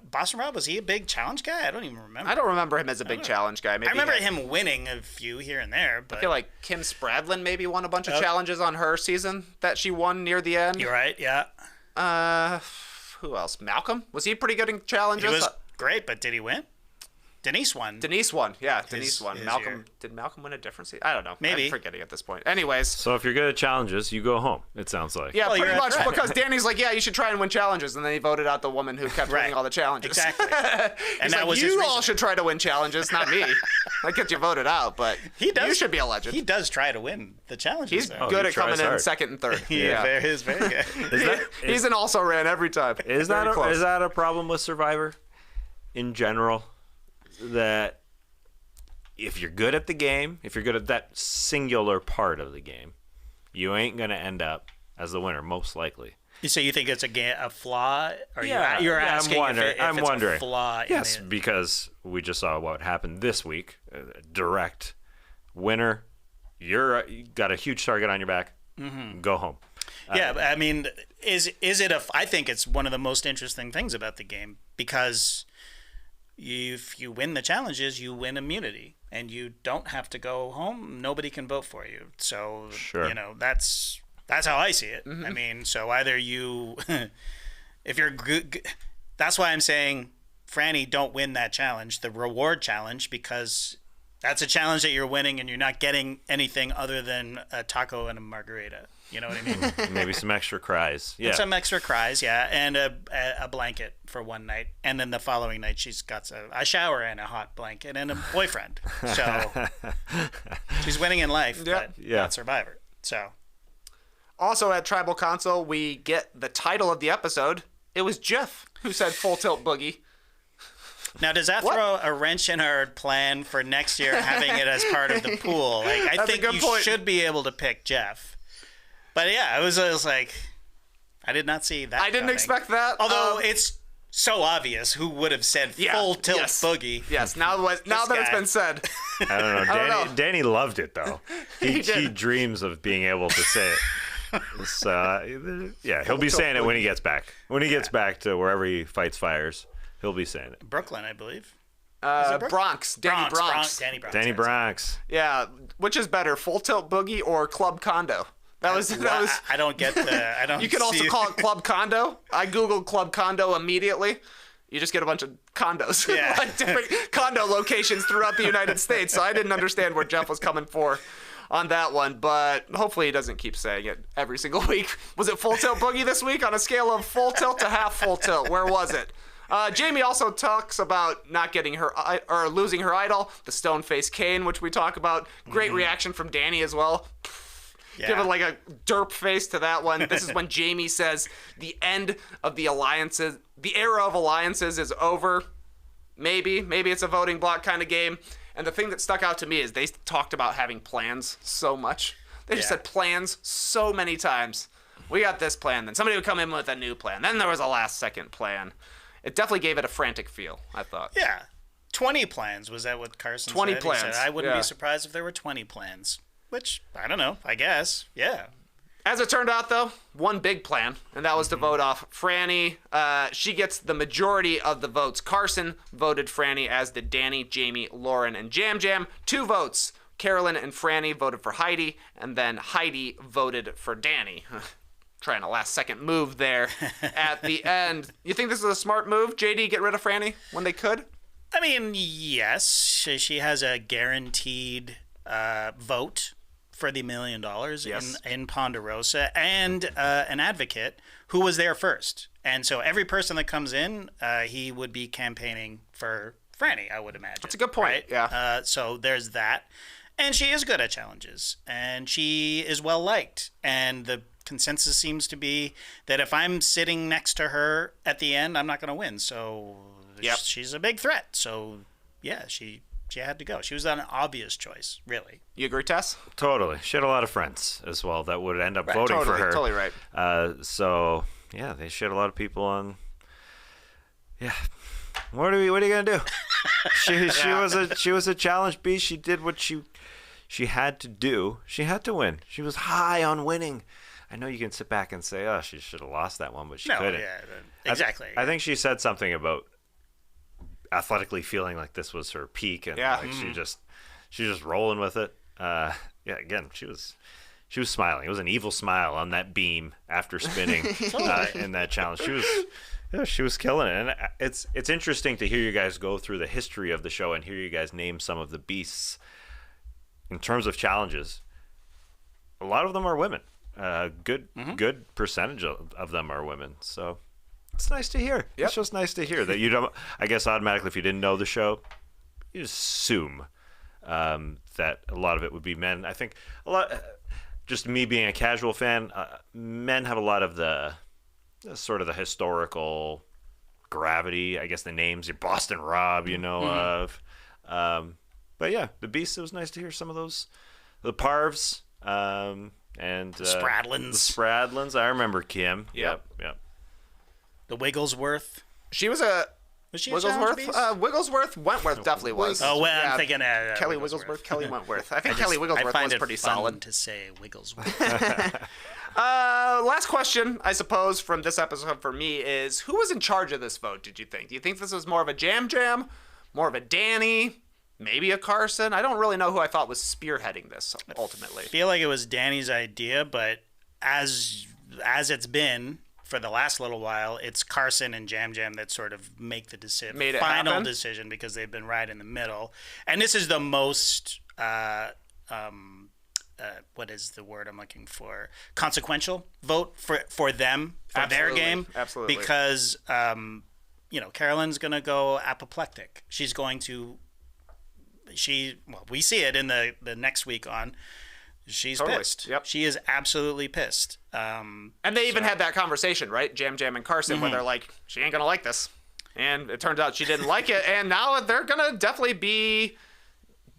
S2: Boston Rob, was he a big challenge guy? I don't even remember.
S1: I don't remember him as a big challenge guy. Maybe
S2: I remember him winning a few here and there. But
S1: I feel like Kim Spradlin maybe won a bunch of challenges on her season that she won near the end.
S2: You're right, yeah.
S1: Who else? Malcolm? Was he pretty good in challenges?
S2: He was great, but did he win? Denise won.
S1: Denise won. Yeah, Denise won. Did Malcolm win a different season? I don't know.
S2: Maybe.
S1: I'm forgetting at this point. Anyways.
S3: So if you're good at challenges, you go home, it sounds like.
S1: Yeah, pretty much because Danny's like, yeah, you should try and win challenges. And then he voted out the woman who kept winning all the challenges.
S2: Exactly.
S1: And that was you all should try to win challenges, not me. I get you voted out, but you should be a legend.
S2: He does try to win the challenges.
S1: He's good at coming in second and third.
S2: Yeah, he's very good.
S1: He's an also ran every time.
S3: Is that a problem with Survivor in general? That if you're good at the game, if you're good at that singular part of the game, you ain't going to end up as the winner, most likely.
S2: So you think it's a flaw? Or you're asking if it's a flaw?
S3: Yes, because we just saw what happened this week. Direct winner. You got a huge target on your back. Mm-hmm. Go home.
S2: Yeah, I mean, is it I think it's one of the most interesting things about the game because if you win the challenges, you win immunity. And you don't have to go home. Nobody can vote for you. So, that's how I see it. Mm-hmm. I mean, so either you, if you're good, that's why I'm saying, Franny, don't win that challenge, the reward challenge, because that's a challenge that you're winning and you're not getting anything other than a taco and a margarita. You know what I mean?
S3: Maybe some extra cries. Yeah.
S2: Some extra cries, yeah. And a blanket for one night. And then the following night, she's got a shower and a hot blanket and a boyfriend. So she's winning in life, but not Survivor. So.
S1: Also at Tribal Console, we get the title of the episode. It was Jeff who said full tilt boogie.
S2: Now, does that throw a wrench in our plan for next year, having it as part of the pool? Like, I think you should be able to pick Jeff. But yeah, it was like, I did not see that.
S1: I didn't expect that.
S2: Although it's so obvious who would have said full tilt boogie.
S1: Yes, now that it's been said.
S3: I don't know. Danny loved it, though. He dreams of being able to say it. He'll be saying it when he gets back. When he gets back to wherever he fights fires, he'll be saying it.
S2: Brooklyn, I believe.
S1: Bronx. Danny Bronx.
S2: Danny
S3: Bronx.
S1: Yeah. Which is better, full tilt boogie or club condo? That was.
S2: I don't get the. I don't.
S1: You can also call it club condo. I googled club condo immediately. You just get a bunch of condos, like different condo locations throughout the United States. So I didn't understand where Jeff was coming for on that one, but hopefully he doesn't keep saying it every single week. Was it full tilt boogie this week on a scale of full tilt to half full tilt? Where was it? Jamie also talks about not getting her or losing her idol, the stone face Kane, which we talk about. Great reaction from Danny as well. Give it like a derp face to that one. This is when Jamie says the end of the alliances, the era of alliances is over. Maybe it's a voting block kind of game. And the thing that stuck out to me is they talked about having plans so much. They just said plans so many times. We got this plan, then somebody would come in with a new plan. Then there was a last second plan. It definitely gave it a frantic feel, I thought.
S2: Yeah. 20 plans. Was that what Carson
S1: 20
S2: said?
S1: plans.
S2: He said, I wouldn't be surprised if there were 20 plans. Which, I don't know, I guess. Yeah.
S1: As it turned out, though, one big plan, and that was to vote off Franny. She gets the majority of the votes. Carson voted Franny, as did Danny, Jamie, Lauren, and Jam Jam. 2 votes. Carolyn and Franny voted for Heidi, and then Heidi voted for Danny. Trying a last-second move there at the end. You think this is a smart move, JD, get rid of Franny when they could?
S2: I mean, yes. She has a guaranteed vote for the $1 million in Ponderosa, and an advocate who was there first. And so every person that comes in, he would be campaigning for Franny, I would imagine.
S1: That's a good point,
S2: right? So there's that. And she is good at challenges, and she is well-liked. And the consensus seems to be that if I'm sitting next to her at the end, I'm not going to win. So she's a big threat. So, yeah, she had to go. She was an obvious choice, really.
S1: You agree, Tess?
S3: Totally. She had a lot of friends as well that would end up voting for her.
S1: Totally right.
S3: So, yeah, they shit a lot of people on. Yeah. What are you gonna do? She was a challenge beast. She did what she had to do. She had to win. She was high on winning. I know you can sit back and say, oh, she should have lost that one, but she
S2: No,
S3: couldn't.
S2: yeah, exactly.
S3: I think she said something about athletically feeling like this was her peak, and like she's just rolling with it. Again, she was smiling. It was an evil smile on that beam after spinning in that challenge. She was killing it, and it's interesting to hear you guys go through the history of the show and hear you guys name some of the beasts. In terms of challenges, a lot of them are women. Good percentage of them are women. So it's nice to hear. Yep. It's just nice to hear that you don't. I guess automatically, if you didn't know the show, you assume that a lot of it would be men. I think a lot. Just me being a casual fan, men have a lot of the sort of the historical gravity. I guess the names, your Boston Rob, of. But yeah, the Beasts. It was nice to hear some of those, the Parvs, and
S2: the Spradlins.
S3: The Spradlins. I remember Kim. Yep.
S2: The Wigglesworth.
S1: She was she
S2: Wigglesworth?
S1: Wigglesworth. Wentworth definitely was.
S2: Oh, well, I'm thinking
S1: Kelly Wigglesworth. Kelly Wentworth. I think Kelly Wigglesworth was pretty solid.
S2: To say Wigglesworth.
S1: Last question, I suppose, from this episode for me is, who was in charge of this vote, did you think? Do you think this was more of a Jam, more of a Danny, maybe a Carson? I don't really know who I thought was spearheading this, ultimately.
S2: I feel like it was Danny's idea, but as it's been for the last little while, it's Carson and Jam that sort of make the final decision, because they've been right in the middle. And this is the most... what is the word I'm looking for? Consequential vote for them, for their game.
S1: Absolutely.
S2: Because, Carolyn's going to go apoplectic. She's going to, we see it in the next week on, she's pissed.
S1: Yep.
S2: She is absolutely pissed.
S1: And they even had that conversation, right? Jam and Carson, where they're like, she ain't going to like this. And it turns out she didn't like it. And now they're going to definitely be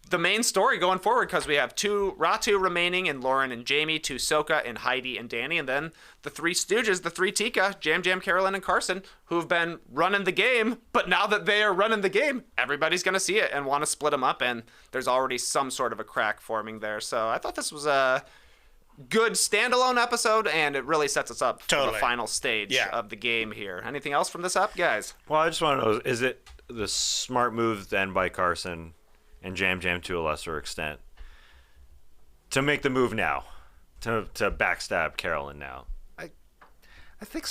S1: the main story going forward, because we have Ratu remaining, and Lauren and Jamie, Soka and Heidi and Danny, and then the three Stooges, the three Tika, Jam, Carolyn, and Carson, who've been running the game. But now that they are running the game, everybody's going to see it and want to split them up, and there's already some sort of a crack forming there. So I thought this was a good standalone episode, and it really sets us up for the final stage of the game here. Anything else from this up, guys?
S3: Well, I just want to know, is it the smart move then by Carson and Jam to a lesser extent to make the move now, to backstab Carolyn now? I think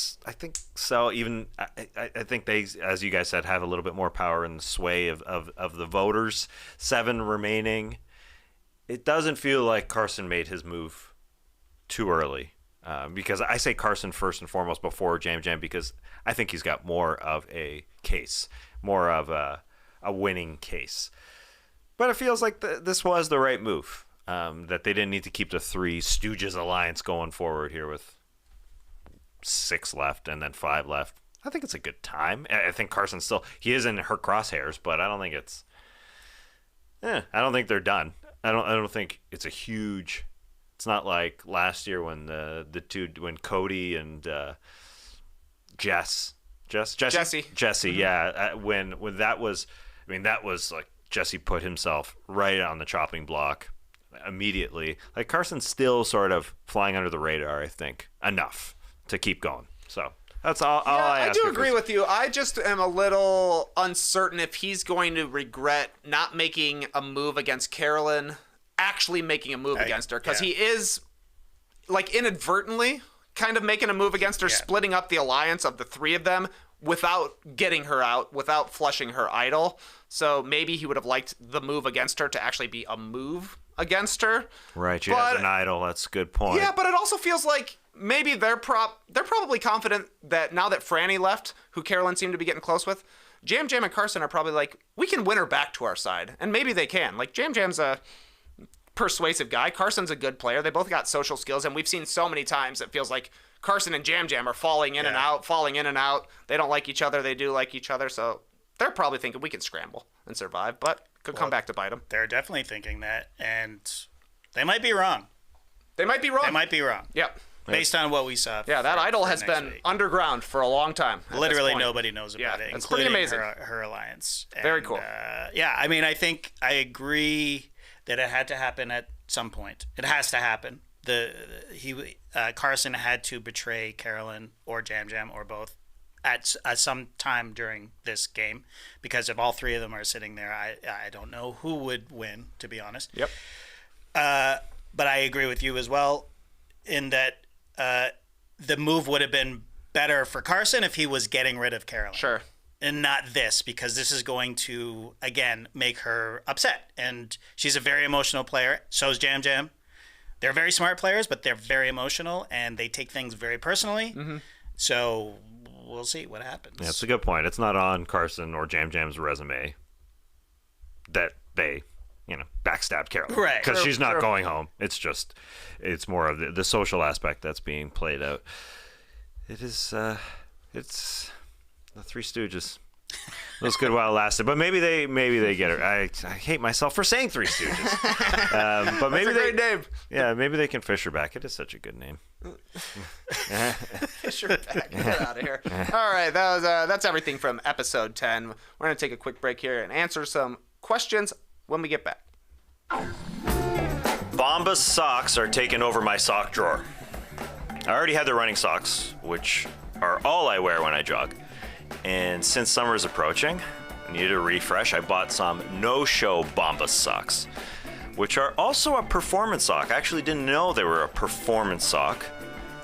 S3: so. Even I think they, as you guys said, have a little bit more power in the sway of the voters. 7 remaining. It doesn't feel like Carson made his move too early, because I say Carson first and foremost before Jam, because I think he's got more of a case, more of a winning case. But it feels like this was the right move, that they didn't need to keep the three Stooges alliance going forward here with 6 left and then 5 left. I think it's a good time. I think Carson he is in her crosshairs, but I don't think I don't think they're done. I don't think it's a huge. It's not like last year when when Cody and Jesse, when that was, that was like, Jesse put himself right on the chopping block immediately. Like, Carson's still sort of flying under the radar, I think, enough to keep going. So that's all I ask.
S1: I do agree with you. I just am a little uncertain if he's going to regret not making a move against Carolyn, actually making a move against her, because he is, like, inadvertently kind of making a move against her, splitting up the alliance of the three of them without getting her out, without flushing her idol. So maybe he would have liked the move against her to actually be a move against her.
S3: Right, she has an idol. That's a good point.
S1: Yeah, but it also feels like maybe they're probably confident that now that Franny left, who Carolyn seemed to be getting close with, Jam and Carson are probably like, we can win her back to our side. And maybe they can. Like, Jam's a persuasive guy. Carson's a good player. They both got social skills, and we've seen so many times it feels like Carson and Jam are falling in and out. They don't like each other. They do like each other. So they're probably thinking we can scramble and survive, but could come back to bite them.
S2: They're definitely thinking that, and they might be wrong.
S1: Yep.
S2: Based on what we saw.
S1: Yeah, that idol has been underground for a long time.
S2: Literally nobody knows about it,
S1: it's pretty amazing.
S2: Her alliance.
S1: Very cool.
S2: I think I agree that it had to happen at some point. It has to happen. Carson had to betray Carolyn or Jam Jam or both at some time during this game, because if all three of them are sitting there, I don't know who would win, to be honest.
S1: Yep.
S2: But I agree with you as well in that the move would have been better for Carson if he was getting rid of Carolyn.
S1: Sure.
S2: And not this, because this is going to, again, make her upset. And she's a very emotional player. So is Jam Jam. They're very smart players, but they're very emotional, and they take things very personally. Mm-hmm. So we'll see what happens.
S3: Yeah, it's a good point. It's not on Carson or Jam Jam's resume that they, backstabbed Carolyn.
S2: Right.
S3: Because she's not going home. It's more of the social aspect that's being played out. It's the Three Stooges. It was good while it lasted, but maybe they get it. I hate myself for saying Three Stooges. But maybe
S1: That's a great name.
S3: Yeah, maybe they can fish her back. It is such a good name.
S1: Fish her back. Get out of here. All right, that's everything from episode 10. We're gonna take a quick break here and answer some questions when we get back.
S3: Bombas socks are taking over my sock drawer. I already had the running socks, which are all I wear when I jog. And since summer is approaching, I needed a refresh. I bought some no-show Bombas socks, which are also a performance sock. I actually didn't know they were a performance sock,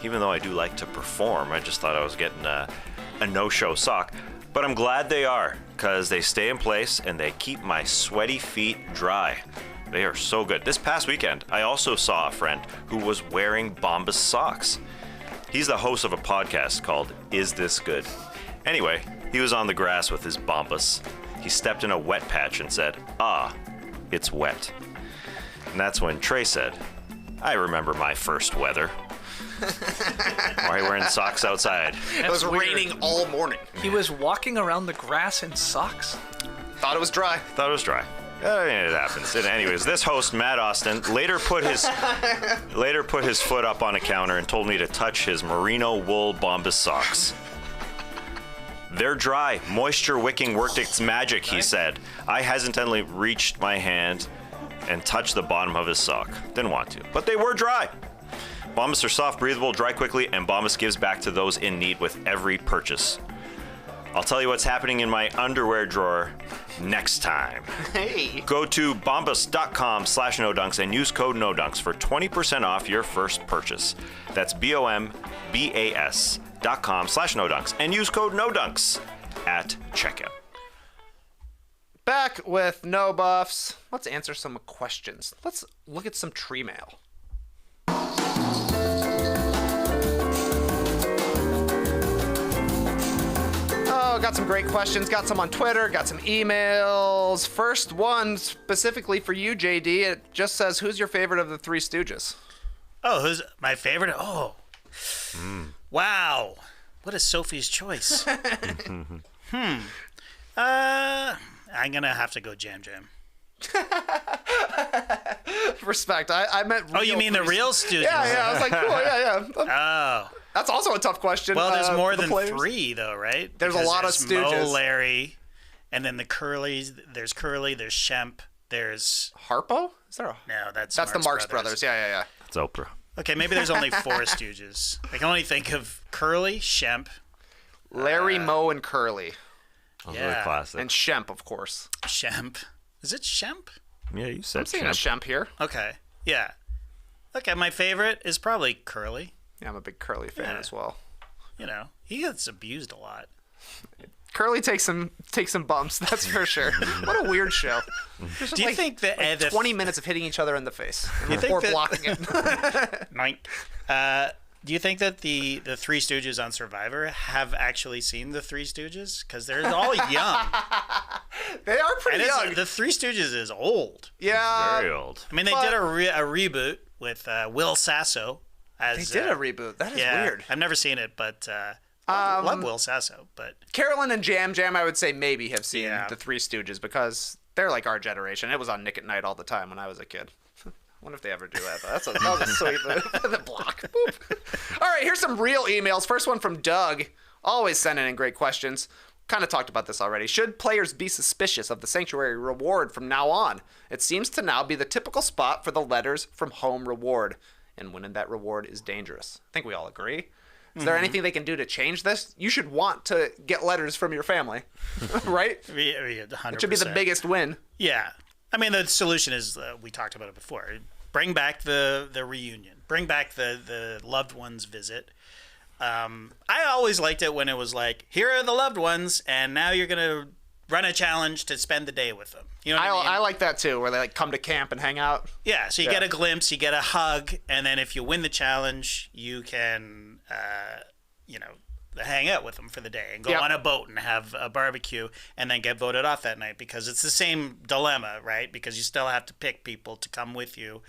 S3: even though I do like to perform. I just thought I was getting a no-show sock. But I'm glad they are, because they stay in place and they keep my sweaty feet dry. They are so good. This past weekend, I also saw a friend who was wearing Bombas socks. He's the host of a podcast called Is This Good? Anyway, he was on the grass with his Bombas. He stepped in a wet patch and said, it's wet. And that's when Trey said, I remember my first weather. Why are you wearing socks outside?
S1: It was raining all morning.
S4: He was walking around the grass in socks.
S1: Thought it was dry.
S3: It happens. And anyways, this host, Matt Austin, later put his foot up on a counter and told me to touch his merino wool Bombas socks. They're dry. Moisture wicking worked its magic, he said. I hesitantly reached my hand and touched the bottom of his sock. Didn't want to, but they were dry. Bombas are soft, breathable, dry quickly, and Bombas gives back to those in need with every purchase. I'll tell you what's happening in my underwear drawer next time.
S1: Hey.
S3: Go to bombas.com/nodunks and use code NODUNKS for 20% off your first purchase. That's BOMBAS.com/nodunks and use code NODUNKS at checkout.
S1: Back with No Buffs. Let's answer some questions. Let's look at some tree mail. Oh, got some great questions. Got some on Twitter. Got some emails. First one specifically for you, JD. It just says, who's your favorite of the Three Stooges?
S2: Oh, who's my favorite? Oh. Wow. What is Sophie's choice? I'm going to have to go Jam Jam.
S1: Respect. I meant real.
S2: Oh, you mean the real Stooges?
S1: Yeah. I was like, cool. Yeah.
S2: Oh.
S1: That's also a tough question.
S2: Well, there's more than
S1: players.
S2: 3, though, right?
S1: There's a lot of Stooges.
S2: Mo, Larry, and then the Curlies. There's Curly, there's Shemp, there's...
S1: Harpo? Is there a...
S2: No, that's
S1: the Marx Brothers. Yeah.
S3: That's Oprah.
S2: Okay, maybe there's only 4 Stooges. I can only think of Curly, Shemp,
S1: Larry, Mo, and Curly.
S3: Those are the classic.
S1: And Shemp, of course.
S2: Shemp. Is it Shemp?
S3: Yeah, you said
S1: I'm seeing a Shemp here.
S2: Okay, yeah. Okay, my favorite is probably Curly.
S1: Yeah, I'm a big Curly fan as well.
S2: You know, he gets abused a lot.
S1: Curly takes some bumps, that's for sure. What a weird show.
S2: Do you think that
S1: 20 minutes of hitting each other in the face
S2: you think
S1: or
S2: that,
S1: blocking it?
S2: Do you think that the Three Stooges on Survivor have actually seen the Three Stooges? Because they're all young.
S1: They are pretty young.
S2: The Three Stooges is old.
S1: Yeah.
S3: Very old.
S2: I mean, they did a reboot with Will Sasso.
S1: They did a reboot. That is weird.
S2: I've never seen it, but I love Will Sasso. But
S1: Carolyn and Jam Jam, I would say maybe have seen the Three Stooges because they're like our generation. It was on Nick at Night all the time when I was a kid. I wonder if they ever do that. That was a sweet the block. Boop. All right, here's some real emails. First one from Doug. Always sending in great questions. Kind of talked about this already. Should players be suspicious of the Sanctuary reward from now on? It seems to now be the typical spot for the letters from home reward. and winning that reward is dangerous. I think we all agree. Is there anything they can do to change this? You should want to get letters from your family, right?
S2: Yeah, 100%.
S1: It should be the biggest win.
S2: Yeah. I mean, the solution is, we talked about it before, bring back the reunion. Bring back the loved ones visit. I always liked it when it was like, here are the loved ones, and now you're going to run a challenge to spend the day with them. You know what I mean?
S1: I like that too, where they like come to camp and hang out.
S2: Yeah, so you get a glimpse, you get a hug, and then if you win the challenge, you can, hang out with them for the day and go on a boat and have a barbecue and then get voted off that night, because it's the same dilemma, right? Because you still have to pick people to come with you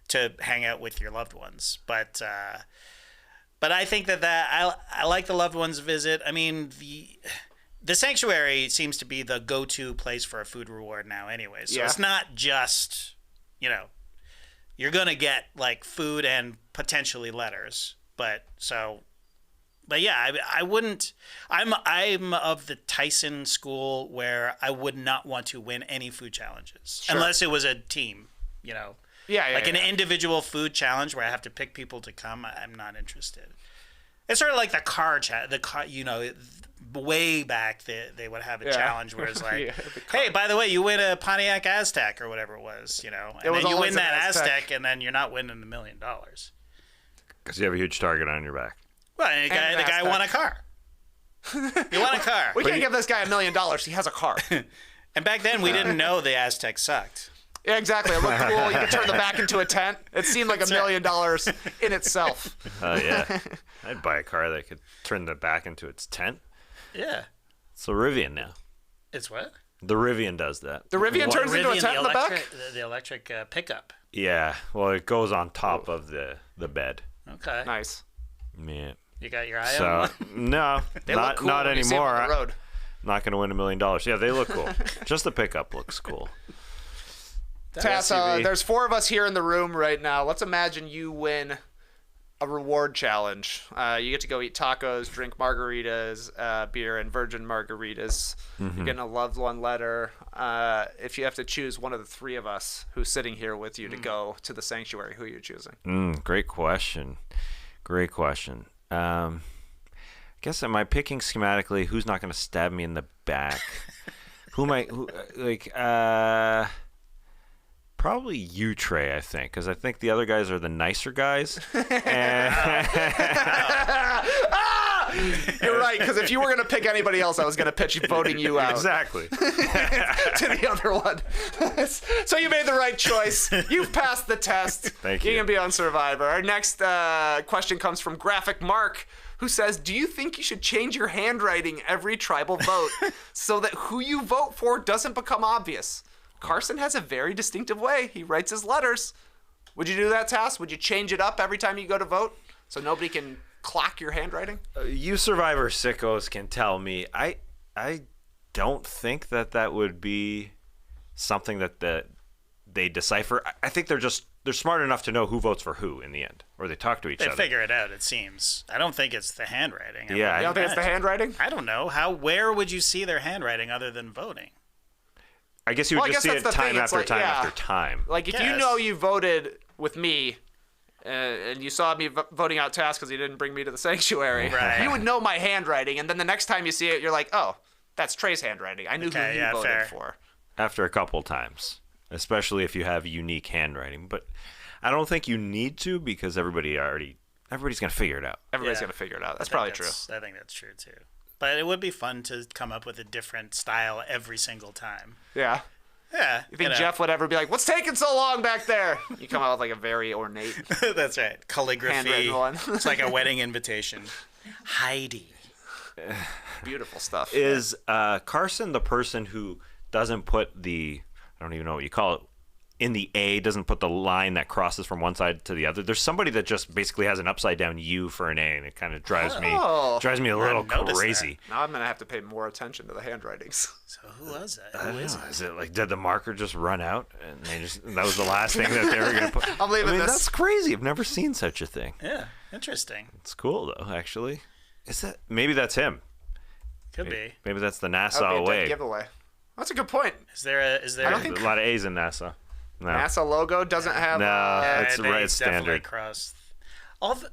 S2: to hang out with your loved ones. But I think that I like the loved ones visit. I mean, the sanctuary seems to be the go-to place for a food reward now anyway. So it's not just, you're going to get like food and potentially letters. But yeah, I wouldn't, I'm of the Tyson school where I would not want to win any food challenges unless it was a team, an individual food challenge where I have to pick people to come. I'm not interested. It's sort of like the car way back they would have a challenge where it's like, hey, by the way, you win a Pontiac Aztek or whatever it was, and then you win that Aztek and then you're not winning $1 million.
S3: Because you have a huge target on your back.
S2: Well, the guy won a car. He won a car.
S1: We can't give this guy $1 million. He has a car.
S2: And back then, we didn't know the Aztec sucked.
S1: Yeah, exactly. It looked cool. You could turn the back into a tent. It seemed like $1 million in itself.
S3: Oh, yeah. I'd buy a car that could turn the back into its tent.
S2: Yeah.
S3: It's the Rivian now.
S2: It's what?
S3: The Rivian does that.
S1: The Rivian turns into a tent in the back?
S2: The electric pickup.
S3: Yeah. Well, it goes on top of the bed.
S2: Okay.
S1: Nice.
S3: Yeah.
S2: You got your eye on one?
S3: No,
S1: They look cool
S3: not
S1: when you see 'em
S3: anymore.
S1: on the road.
S3: Not going to win $1 million. Yeah, they look cool. Just the pickup looks cool.
S1: Tass, there's 4 of us here in the room right now. Let's imagine you win a reward challenge. You get to go eat tacos, drink margaritas, beer and virgin margaritas. You're getting a loved one letter. If you have to choose one of the 3 of us who's sitting here with you to go to the sanctuary, who are you choosing?
S3: Great question. Great question. I guess am I picking schematically who's not going to stab me in the back? Probably you, Trey, I think, because I think the other guys are the nicer guys.
S1: You're right, because if you were going to pick anybody else, I was going to pitch voting you out.
S3: Exactly.
S1: To the other one. So you made the right choice. You've passed the test.
S3: Thank you.
S1: You can be on Survivor. Our next question comes from Graphic Mark, who says, do you think you should change your handwriting every tribal vote so that who you vote for doesn't become obvious? Carson has a very distinctive way he writes his letters. Would you do that, Tass? Would you change it up every time you go to vote so nobody can clock your handwriting?
S3: You Survivor sickos can tell me. I don't think that would be something that they decipher. I think they're smart enough to know who votes for who in the end, or they talk to each other.
S2: They figure it out, it seems. I don't think it's the handwriting.
S1: You don't think it's the handwriting?
S2: I don't know. Where would you see their handwriting other than voting?
S3: I guess you would just see it time after time after time.
S1: Like if you know you voted with me and you saw me voting out Task because he didn't bring me to the sanctuary, you would know my handwriting. And then the next time you see it, you're like, oh, that's Trey's handwriting. I knew who you voted for.
S3: After a couple times, especially if you have unique handwriting. But I don't think you need to because everybody's going to figure it out.
S1: Everybody's going to figure it out. That's probably true.
S2: I think that's true, too. But it would be fun to come up with a different style every single time.
S1: Yeah.
S2: Yeah.
S1: You think Jeff would ever be like, what's taking so long back there? You come out with like a very ornate.
S2: That's right. Calligraphy.
S1: Handwritten one.
S2: It's like a wedding invitation. Heidi.
S1: Beautiful stuff.
S3: Is Carson the person who doesn't put I don't even know what you call it, in the A, doesn't put the line that crosses from one side to the other? There's somebody that just basically has an upside down U for an A, and it kind of drives me a little crazy.
S1: Now I'm gonna have to pay more attention to the handwritings.
S2: So who was that?
S3: Who is it? Is it like, did the marker just run out and that was the last thing that they were gonna put?
S1: I'm leaving this.
S3: That's crazy. I've never seen such a thing.
S2: Yeah, interesting.
S3: It's cool though, actually. Maybe that's him?
S2: Could be.
S3: Maybe that's the
S1: That
S3: NASA
S1: would be a
S3: way.
S1: dead giveaway. That's a good point.
S2: Is there
S1: I don't think
S3: a lot of A's in NASA. No.
S1: NASA logo doesn't have.
S3: No, it's
S2: they
S3: right
S2: definitely
S3: standard.
S2: cross.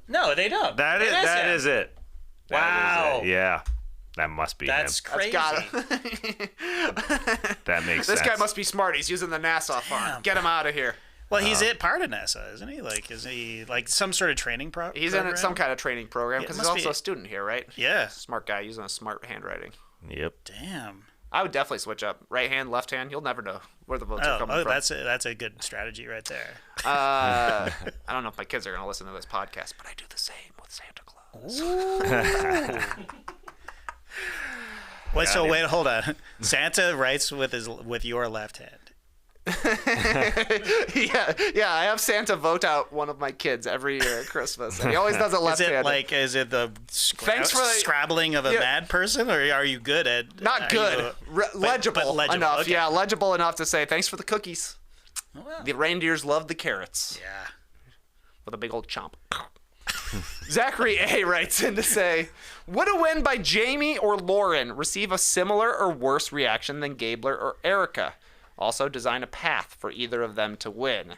S2: No, they don't.
S3: That is it. That
S2: Wow.
S3: is it. Yeah. That must be
S2: That's
S3: him.
S2: crazy.
S3: That makes
S1: This
S3: sense.
S1: guy must be smart. He's using the NASA font. Get him out of here.
S2: Well, he's part of NASA, isn't he? Like, is he like some sort of training
S1: He's
S2: program?
S1: in some kind of training program
S2: Yeah,
S1: because
S2: it
S1: he's
S2: must
S1: also
S2: be.
S1: a student here, right?
S2: Yeah.
S1: Smart guy using a smart handwriting.
S3: Yep.
S2: Damn.
S1: I would definitely switch up. Right hand, left hand. You'll never know where the votes are coming from.
S2: That's a good strategy right there.
S1: I don't know if my kids are going to listen to this podcast, but I do the same with Santa Claus.
S2: Wait, hold on. Santa writes with your left hand.
S1: yeah. I have Santa vote out one of my kids every year at Christmas, and he always does it
S2: Is
S1: left-handed.
S2: is it the
S1: Thanks for the-
S2: scrabbling of a
S1: Yeah.
S2: mad person, or are you good at?
S1: Not good. Legible,
S2: legible,
S1: enough.
S2: okay.
S1: Yeah, legible enough to say thanks for the cookies.
S2: Oh, wow.
S1: The reindeers love the carrots
S2: Yeah.
S1: with a big old chomp. Zachary A writes in to say, would a win by Jamie or Lauren receive a similar or worse reaction than Gabler or Erica? Also, design a path for either of them to win.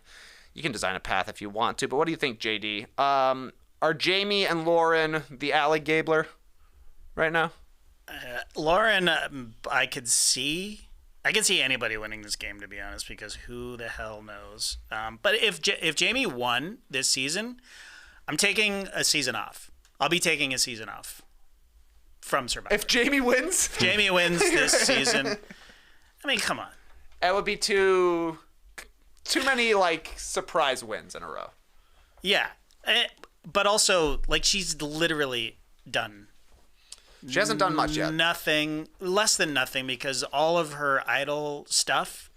S1: You can design a path if you want to, but what do you think, JD? Are Jamie and Lauren the Allie Gabler right now?
S2: Lauren, I could see anybody winning this game, to be honest, because who the hell knows? But if Jamie won this season, I'm taking a season off. I'll be taking a season off from Survivor.
S1: If Jamie wins?
S2: If Jamie wins this season, I mean, come on.
S1: It would be too many like surprise wins in a row.
S2: Yeah, but also like she's literally done.
S1: She hasn't done much yet.
S2: Nothing, less than nothing, because all of her idol stuff,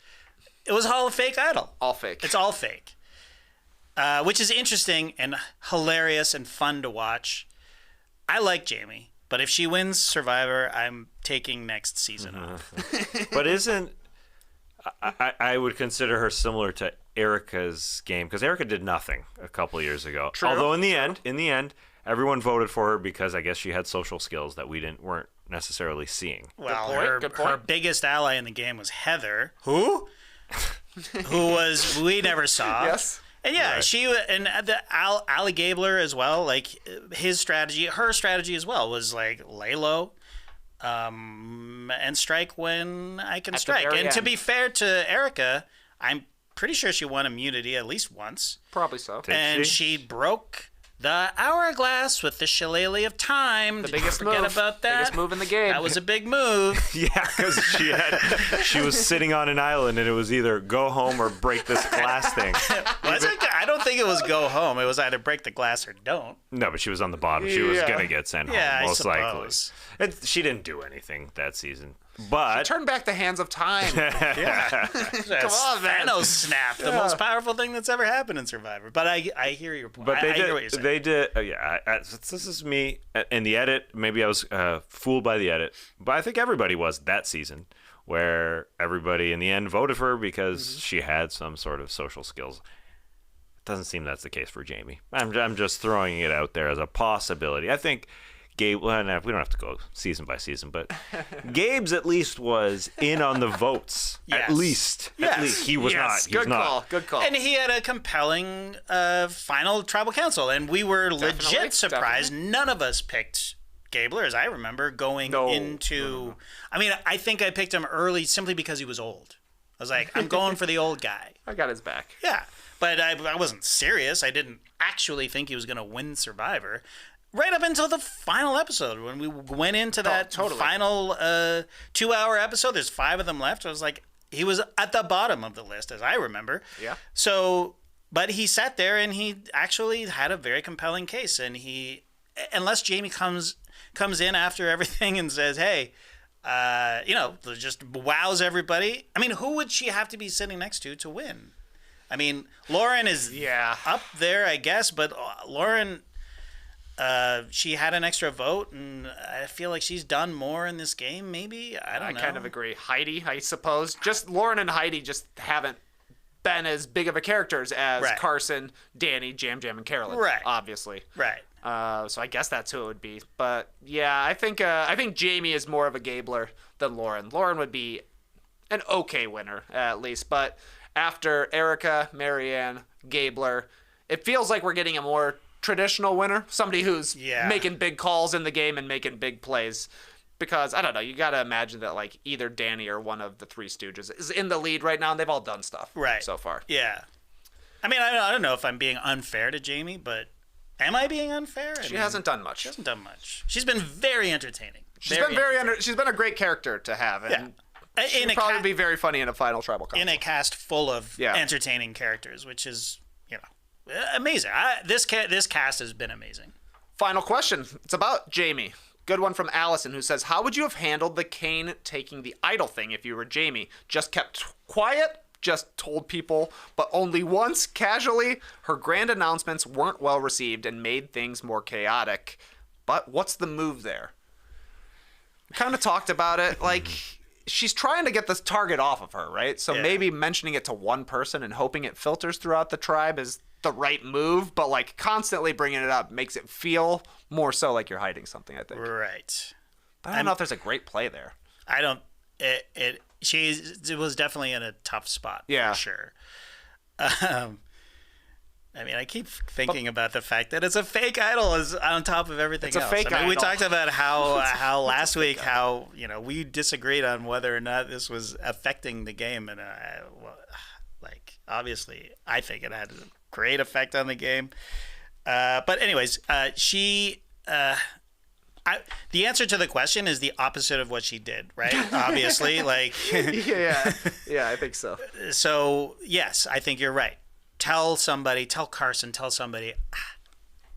S2: it was all a fake idol.
S1: All fake.
S2: It's all fake, which is interesting and hilarious and fun to watch. I like Jamie, but if she wins Survivor, I'm taking next season off.
S3: But I would consider her similar to Erica's game, because Erica did nothing a couple years ago.
S1: True.
S3: Although in the end, everyone voted for her because I guess she had social skills that weren't necessarily seeing.
S2: Well,
S1: Good point.
S2: her biggest ally in the game was Heather, who we never saw.
S1: Yes.
S2: And yeah,
S3: Right.
S2: she and Ali Gabler as well. Like her strategy as well was like lay low, and strike when I can
S1: At the
S2: strike.
S1: very
S2: And to
S1: end.
S2: be fair to Erica, I'm pretty sure she won immunity at least once,
S1: Probably so.
S2: and she broke the hourglass with the shillelagh of time.
S1: The
S2: Did you
S1: biggest
S2: forget
S1: move.
S2: about that?
S1: Biggest move in the game.
S2: That was a big move.
S3: Yeah, because she was sitting on an island and it was either go home or break this glass thing.
S2: Was it? I don't think it was go home. It was either break the glass or don't.
S3: No, but she was on the bottom. She was
S1: Yeah.
S3: gonna get sent
S2: Yeah,
S3: home
S2: I
S3: most likely.
S2: suppose.
S3: And she didn't do anything that season. But
S1: Turn back the hands of time.
S2: Yeah.
S1: Come on, man.
S2: Thanos snap, the most powerful thing that's ever happened in Survivor. But I hear your point.
S3: But
S2: I hear what you're
S3: did.
S2: saying.
S3: They did. This is me in the edit. Maybe I was fooled by the edit, but I think everybody was that season, where everybody in the end voted for her because she had some sort of social skills. It doesn't seem that's the case for Jamie. I'm just throwing it out there as a possibility. I think Gabe. Well, no, we don't have to go season by season, but Gabe's at least was in on the votes.
S2: Yes.
S3: At least he was not.
S1: Yes.
S3: He was
S1: Good
S3: not.
S1: call. Good call.
S2: And he had a compelling final tribal council, and we were legit surprised.
S1: Definitely.
S2: None of us picked Gabler, as I remember, going into.
S1: No.
S2: I mean, I think I picked him early simply because he was old. I was like, I'm going for the old guy.
S1: I got his back.
S2: Yeah, but I wasn't serious. I didn't actually think he was going to win Survivor. Right up until the final episode, when we went into that
S1: totally.
S2: final 2-hour episode, there's 5 of them left. I was like, he was at the bottom of the list, as I remember.
S1: Yeah.
S2: So, but he sat there and he actually had a very compelling case. And unless Jamie comes in after everything and says, hey, just wows everybody. I mean, who would she have to be sitting next to win? I mean, Lauren is up there, I guess, but Lauren, she had an extra vote, and I feel like she's done more in this game, maybe? I don't know.
S1: I kind of agree. Heidi, I suppose. Just Lauren and Heidi just haven't been as big of a characters as
S2: Right.
S1: Carson, Danny, Jam Jam, and Carolyn.
S2: Right.
S1: Obviously.
S2: Right.
S1: So I guess that's who it would be. But yeah, I think Jamie is more of a Gabler than Lauren. Lauren would be an okay winner at least, but after Erica, Marianne, Gabler, it feels like we're getting a more traditional winner, somebody who's making big calls in the game and making big plays. Because, I don't know, you got to imagine that, like, either Danny or one of the Three Stooges is in the lead right now, and they've all done stuff so far.
S2: Yeah. I mean, I don't know if I'm being unfair to Jamie, but am I being unfair?
S1: She hasn't done much.
S2: She hasn't done much. She's been very entertaining.
S1: She's been a great character to have. And she'll probably be very funny in a final tribal council.
S2: In a cast full of entertaining characters, which is, amazing. This cast has been amazing.
S1: Final question. It's about Jamie. Good one from Allison, who says, how would you have handled the Kane taking the idol thing if you were Jamie? Just kept quiet? Just told people, but only once, casually? Her grand announcements weren't well received and made things more chaotic. But what's the move there? We kind of talked about it. Like, she's trying to get this target off of her, right? So maybe mentioning it to one person and hoping it filters throughout the tribe is the right move, but like constantly bringing it up makes it feel more so like you're hiding something, I think.
S2: Right.
S1: But I don't know if there's a great play there.
S2: I don't. It was definitely in a tough spot. For sure. I mean, I keep thinking about the fact that it's a fake idol is on top of everything else.
S1: It's a fake idol.
S2: We talked about how last week how we disagreed on whether or not this was affecting the game, and obviously I think it had a great effect on the game. But anyways, the answer to the question is the opposite of what she did, right? Obviously,
S1: yeah, I think so.
S2: So yes, I think you're right. Tell Carson,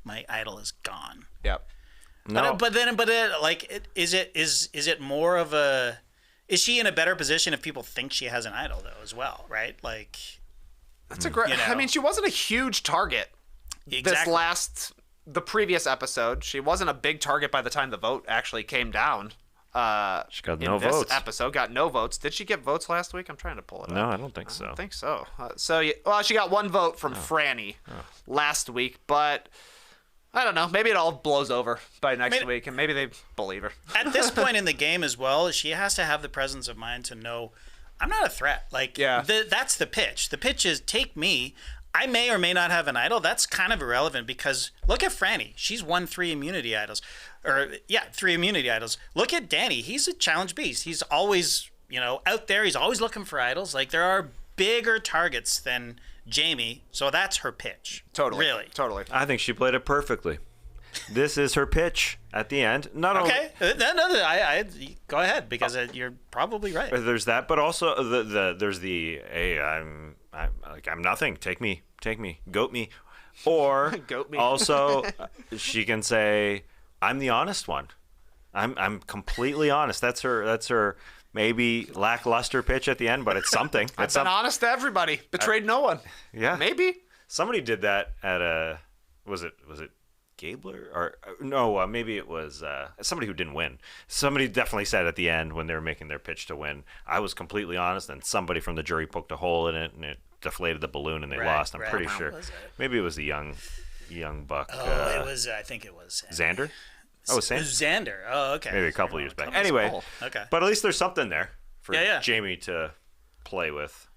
S2: my idol is gone.
S1: Yep.
S2: No. But is it more of a? Is she in a better position if people think she has an idol though as well, right? Like,
S1: that's a great. I mean, she wasn't a huge target.
S2: Exactly.
S1: The previous episode, she wasn't a big target by the time the vote actually came down.
S3: She got no votes.
S1: This episode got no votes. Did she get votes last week? I'm trying to pull it up.
S3: No, I don't think so.
S1: I don't think so. She got one vote from Franny last week, but I don't know. Maybe it all blows over by next week, and maybe they believe her.
S2: At this point in the game as well, she has to have the presence of mind to know I'm not a threat. That's the pitch. The pitch is take me. I may or may not have an idol. That's kind of irrelevant because look at Franny. She's won 3 immunity idols. 3 immunity idols. Look at Danny. He's a challenge beast. He's always, out there. He's always looking for idols. Like, there are bigger targets than Jamie. So that's her pitch.
S1: Totally.
S2: Really.
S1: Totally.
S3: I think she played it perfectly. This is her pitch at the end.
S2: Okay. I go ahead because you're probably right.
S3: There's that, but also there's the hey, I'm nothing. Take me, goat me, or
S1: goat me.
S3: Also, she can say I'm the honest one. I'm completely honest. That's her maybe lackluster pitch at the end, but it's something.
S1: I've been honest to everybody. Betrayed no one.
S3: Yeah,
S1: maybe
S3: somebody did that at was it Gabler or no? Maybe it was somebody who didn't win. Somebody definitely said at the end when they were making their pitch to win, I was completely honest, and somebody from the jury poked a hole in it and it deflated the balloon and they lost. I'm pretty sure. Maybe it was the young buck.
S2: It was. I think it was
S3: Xander. Oh, it was
S2: Xander. Oh, okay.
S3: Maybe a couple years back. Anyway,
S2: okay.
S3: But at least there's something there for
S2: Yeah.
S3: Jamie to play with.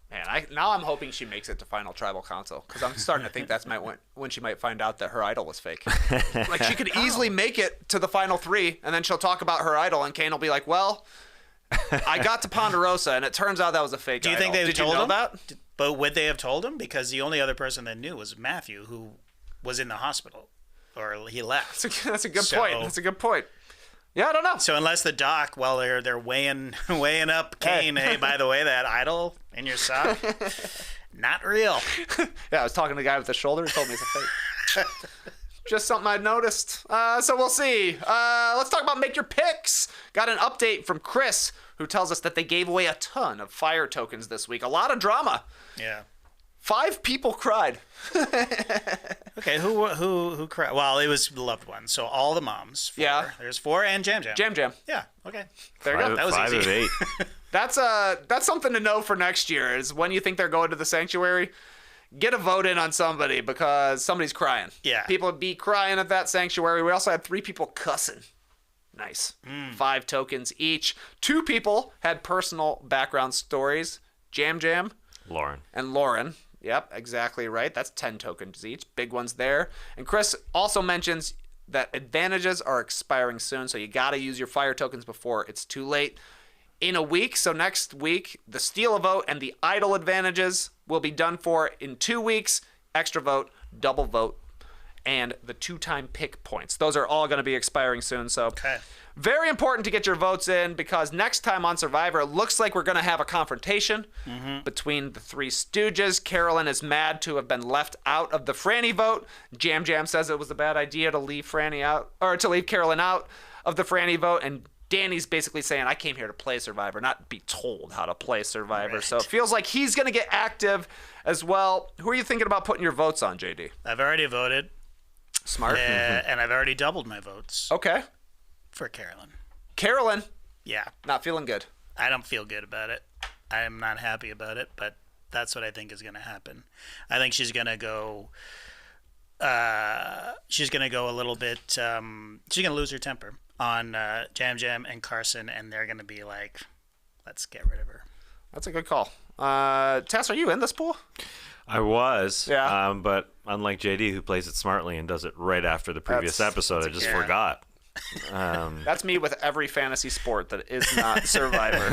S1: Man, now I'm hoping she makes it to final tribal council because I'm starting to think that's when she might find out that her idol was fake. Like she could easily make it to the final 3, and then she'll talk about her idol, and Kane will be like, "Well, I got to Ponderosa, and it turns out that was a fake."
S2: Do you
S1: idol.
S2: think they told him
S1: that?
S2: But would they have told him? Because the only other person that knew was Matthew, who was in the hospital, or he left.
S1: That's a good point. That's a good point. Yeah, I don't know.
S2: So unless the doc, while they're weighing up Kane, hey, by the way, that idol in your sock, not real.
S1: Yeah, I was talking to the guy with the shoulder. He told me it's a fake. Just something I noticed. So we'll see. Let's talk about Make Your Picks. Got an update from Chris, who tells us that they gave away a ton of fire tokens this week. A lot of drama.
S2: Yeah.
S1: 5 people cried.
S2: Okay, who cried? Well, it was the loved ones. So all the moms. 4.
S1: Yeah.
S2: There's 4 and Jam.
S1: Jam.
S2: Yeah. Okay.
S1: There you go.
S2: That was
S3: 5
S2: easy.
S3: of 8.
S1: That's something to know for next year. Is when you think they're going to the sanctuary, get a vote in on somebody because somebody's crying.
S2: Yeah.
S1: People would be crying at that sanctuary. We also had 3 people cussing. Nice. 5 tokens each. 2 people had personal background stories. Jam Jam,
S3: Lauren.
S1: and Lauren. Yep, exactly right. That's 10 tokens each. Big ones there. And Chris also mentions that advantages are expiring soon, so you got to use your fire tokens before it's too late. In a week, so next week, the steal a vote and the idle advantages will be done for in 2 weeks. Extra vote, double vote, and the 2-time pick points. Those are all going to be expiring soon, so very important to get your votes in, because next time on Survivor, it looks like we're going to have a confrontation between the three stooges. Carolyn is mad to have been left out of the Franny vote. Jam Jam says it was a bad idea to leave Franny out, or to leave Carolyn out of the Franny vote, and Danny's basically saying, I came here to play Survivor, not be told how to play Survivor. Right. So it feels like he's going to get active as well. Who are you thinking about putting your votes on, JD?
S2: I've already voted.
S1: Smart.
S2: And I've already doubled my votes.
S1: Okay.
S2: For Carolyn.
S1: Carolyn.
S2: Yeah.
S1: Not feeling good.
S2: I don't feel good about it. I'm not happy about it, but that's what I think is going to happen. I think she's going to go... she's going to go a little bit... she's going to lose her temper on Jam Jam and Carson, and they're going to be like, let's get rid of her.
S1: That's a good call. Tess, are you in this pool?
S3: I was,
S1: yeah.
S3: But unlike JD, who plays it smartly and does it right after the previous episode, I just forgot.
S1: That's me with every fantasy sport that is not Survivor.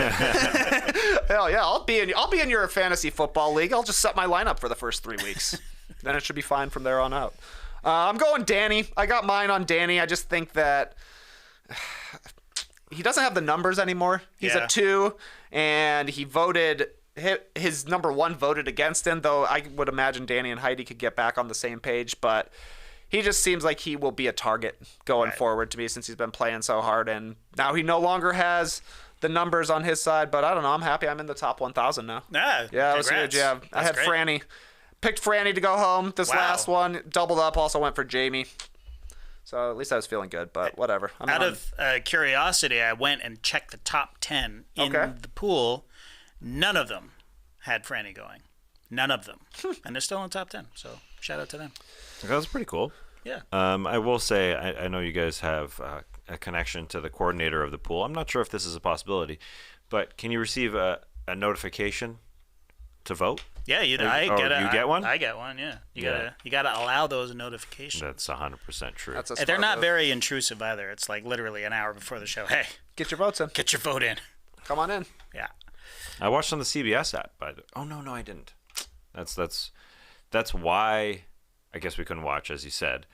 S1: Hell yeah, I'll be in your fantasy football league. I'll just set my lineup for the first 3 weeks. Then it should be fine from there on out. I'm going Danny. I got mine on Danny. I just think that he doesn't have the numbers anymore. He's a 2, and he voted... His number 1 voted against him, though I would imagine Danny and Heidi could get back on the same page, but he just seems like he will be a target going forward to me, since he's been playing so hard, and now he no longer has the numbers on his side, but I don't know. I'm happy I'm in the top 1,000 now.
S2: Yeah,
S1: it was huge. Yeah, I had great. Franny. Picked Franny to go home this last one. Doubled up, also went for Jamie. So at least I was feeling good, but whatever.
S2: Out of curiosity, I went and checked the top 10 in the pool. None of them had Franny going. None of them. And they're still in the top 10. So shout out to them.
S3: That was pretty cool.
S2: Yeah.
S3: I will say, I know you guys have a connection to the coordinator of the pool. I'm not sure if this is a possibility, but can you receive a notification to vote?
S2: Yeah, you get one. I get one. Yeah, you gotta allow those notifications.
S3: That's 100% true.
S2: They're not very intrusive either. It's like literally an hour before the show. Hey,
S1: get your votes in.
S2: Get your vote in.
S1: Come on in.
S2: Yeah.
S3: I watched on the CBS app, but no, I didn't. That's why I guess we couldn't watch, as you said.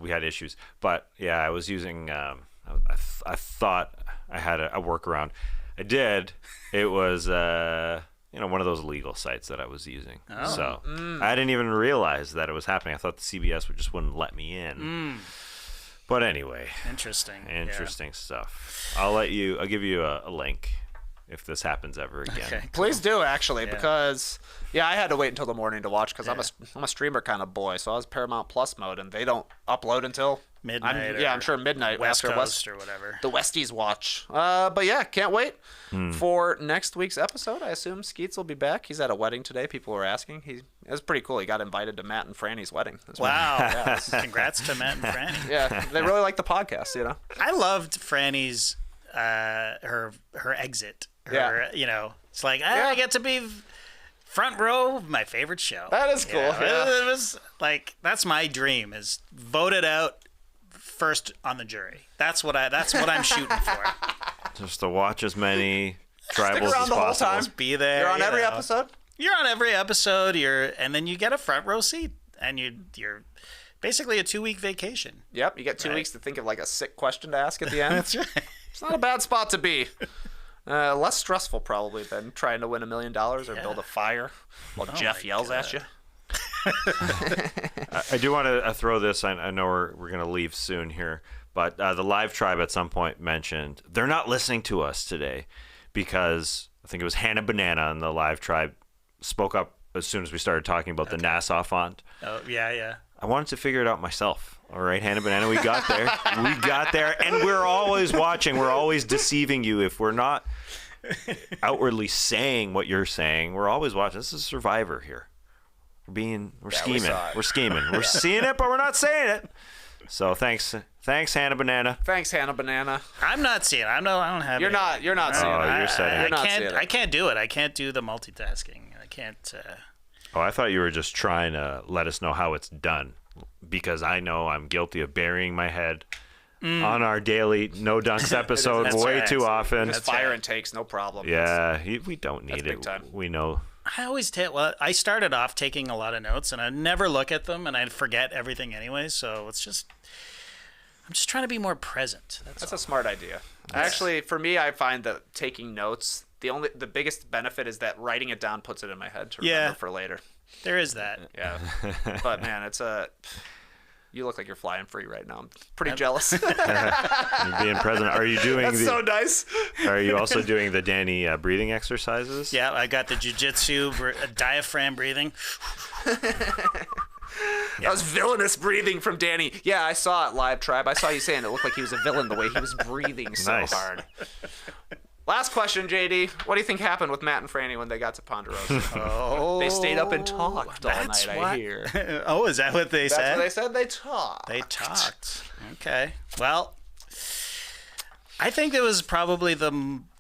S3: We had issues, but yeah, I was using. I thought I had a workaround. I did. It was one of those legal sites that I was using. Oh. So I didn't even realize that it was happening. I thought the CBS wouldn't let me in. But anyway, interesting stuff. I'll give you a link if this happens ever again.
S1: Okay, cool. Please do, actually, because I had to wait until the morning to watch, because I'm a streamer kind of boy, so I was Paramount Plus mode, and they don't upload until
S2: midnight.
S1: I'm sure midnight
S2: West
S1: after
S2: Coast or whatever.
S1: The Westies watch. But yeah, can't wait for next week's episode. I assume Skeets will be back. He's at a wedding today. People were asking. It was pretty cool. He got invited to Matt and Franny's wedding.
S2: Wow! Congrats to Matt and Franny.
S1: Yeah, they really like the podcast.
S2: I loved Franny's her exit. It's like I get to be front row of my favorite show.
S1: That is cool.
S2: It was like, that's my dream, is voted out first on the jury. That's what I'm shooting for.
S3: Just to watch as many tribals as possible.
S2: Just be there.
S1: You're on every episode?
S2: You're on every episode. And then you get a front row seat, and you're basically a 2-week vacation.
S1: Yep, you get 2 weeks to think of like a sick question to ask at the end.
S2: That's right.
S1: It's not a bad spot to be. Less stressful probably than trying to win $1 million or build a fire while Jeff yells at you.
S3: I do want to throw this. I know we're going to leave soon here, but the live tribe at some point mentioned they're not listening to us today because I think it was Hannah Banana on the live tribe spoke up as soon as we started talking about the Nassau font.
S2: Oh, yeah.
S3: I wanted to figure it out myself. All right, Hannah Banana, we got there. And we're always watching. We're always deceiving you. If we're not outwardly saying what you're saying, we're always watching. This is Survivor here. We're scheming. We're scheming. We're seeing it, but we're not saying it. So thanks, Hannah Banana.
S1: Thanks, Hannah Banana.
S2: I'm not seeing it. I don't have.
S1: You're not seeing it.
S3: You're setting.
S1: You're not seeing it.
S2: I can't do it. I can't do the multitasking. I can't.
S3: Oh, I thought you were just trying to let us know how it's done, because I know I'm guilty of burying my head on our daily No Dunks episode way
S2: right.
S3: too often.
S1: Just fire and takes, no problem.
S3: Yeah, we don't need
S1: That's
S3: it.
S1: big time.
S3: We know.
S2: I always I started off taking a lot of notes, and I never look at them, and I forget everything anyway. So I'm just trying to be more present.
S1: That's a smart idea. Actually, for me, I find that taking notes, the biggest benefit is that writing it down puts it in my head to remember for later.
S2: There is that.
S1: Yeah. But man, you look like you're flying free right now. I'm pretty jealous.
S3: You're being present. Are you doing
S1: That's so nice.
S3: Are you also doing the Danny breathing exercises?
S2: Yeah, I got the jiu-jitsu diaphragm breathing.
S1: That was villainous breathing from Danny. Yeah, I saw it live, Tribe. I saw you saying it looked like he was a villain the way he was breathing so
S3: Nice.
S1: hard. Last question, JD. What do you think happened with Matt and Franny when they got to Ponderosa?
S2: Oh,
S1: They stayed up and talked all night, I hear.
S2: Oh, is that what they
S1: That's
S2: said?
S1: what they said. They talked.
S2: They talked. Okay. Well, I think it was probably the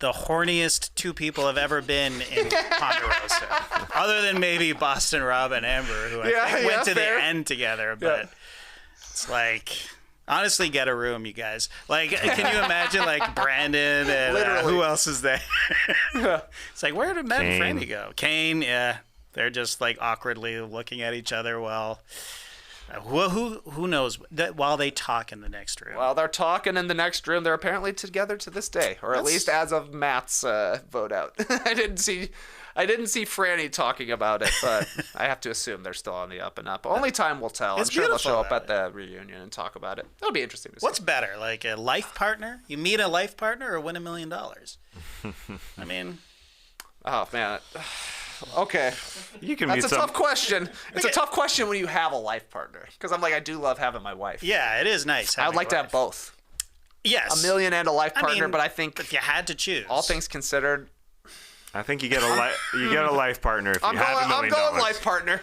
S2: horniest two people I've ever been in Ponderosa, other than maybe Boston Rob and Amber, who I think went to
S1: fair.
S2: the end together. But it's like, honestly, get a room, you guys. Like, can you imagine like Brandon and who else is there? It's like, where did Matt and
S3: Kane.
S2: Franny go? Kane, yeah. They're just like awkwardly looking at each other while. Well, who knows that while they talk in the next room.
S1: While they're talking in the next room, they're apparently together to this day, or at least as of Matt's vote out. I didn't see Franny talking about it, but I have to assume they're still on the up and up. Only time will tell.
S2: It's
S1: I'm sure they'll
S2: beautiful,
S1: show up
S2: though.
S1: at the reunion and talk about it. That'll be interesting to see.
S2: What's better, like a life partner? You meet a life partner or win $1 million? I mean,
S1: Oh man. Okay.
S3: You can
S1: That's
S3: meet
S1: a tough question. It's a tough question when you have a life partner, because I'm like, I do love having my wife.
S2: yeah, it is nice.
S1: I would like to have both.
S2: Yes.
S1: A million and a life
S2: I
S1: partner,
S2: mean,
S1: but I think
S2: if you had to choose,
S1: all things considered,
S3: I think you get a life partner if you
S1: I'm
S3: have $1 million.
S1: going life partner.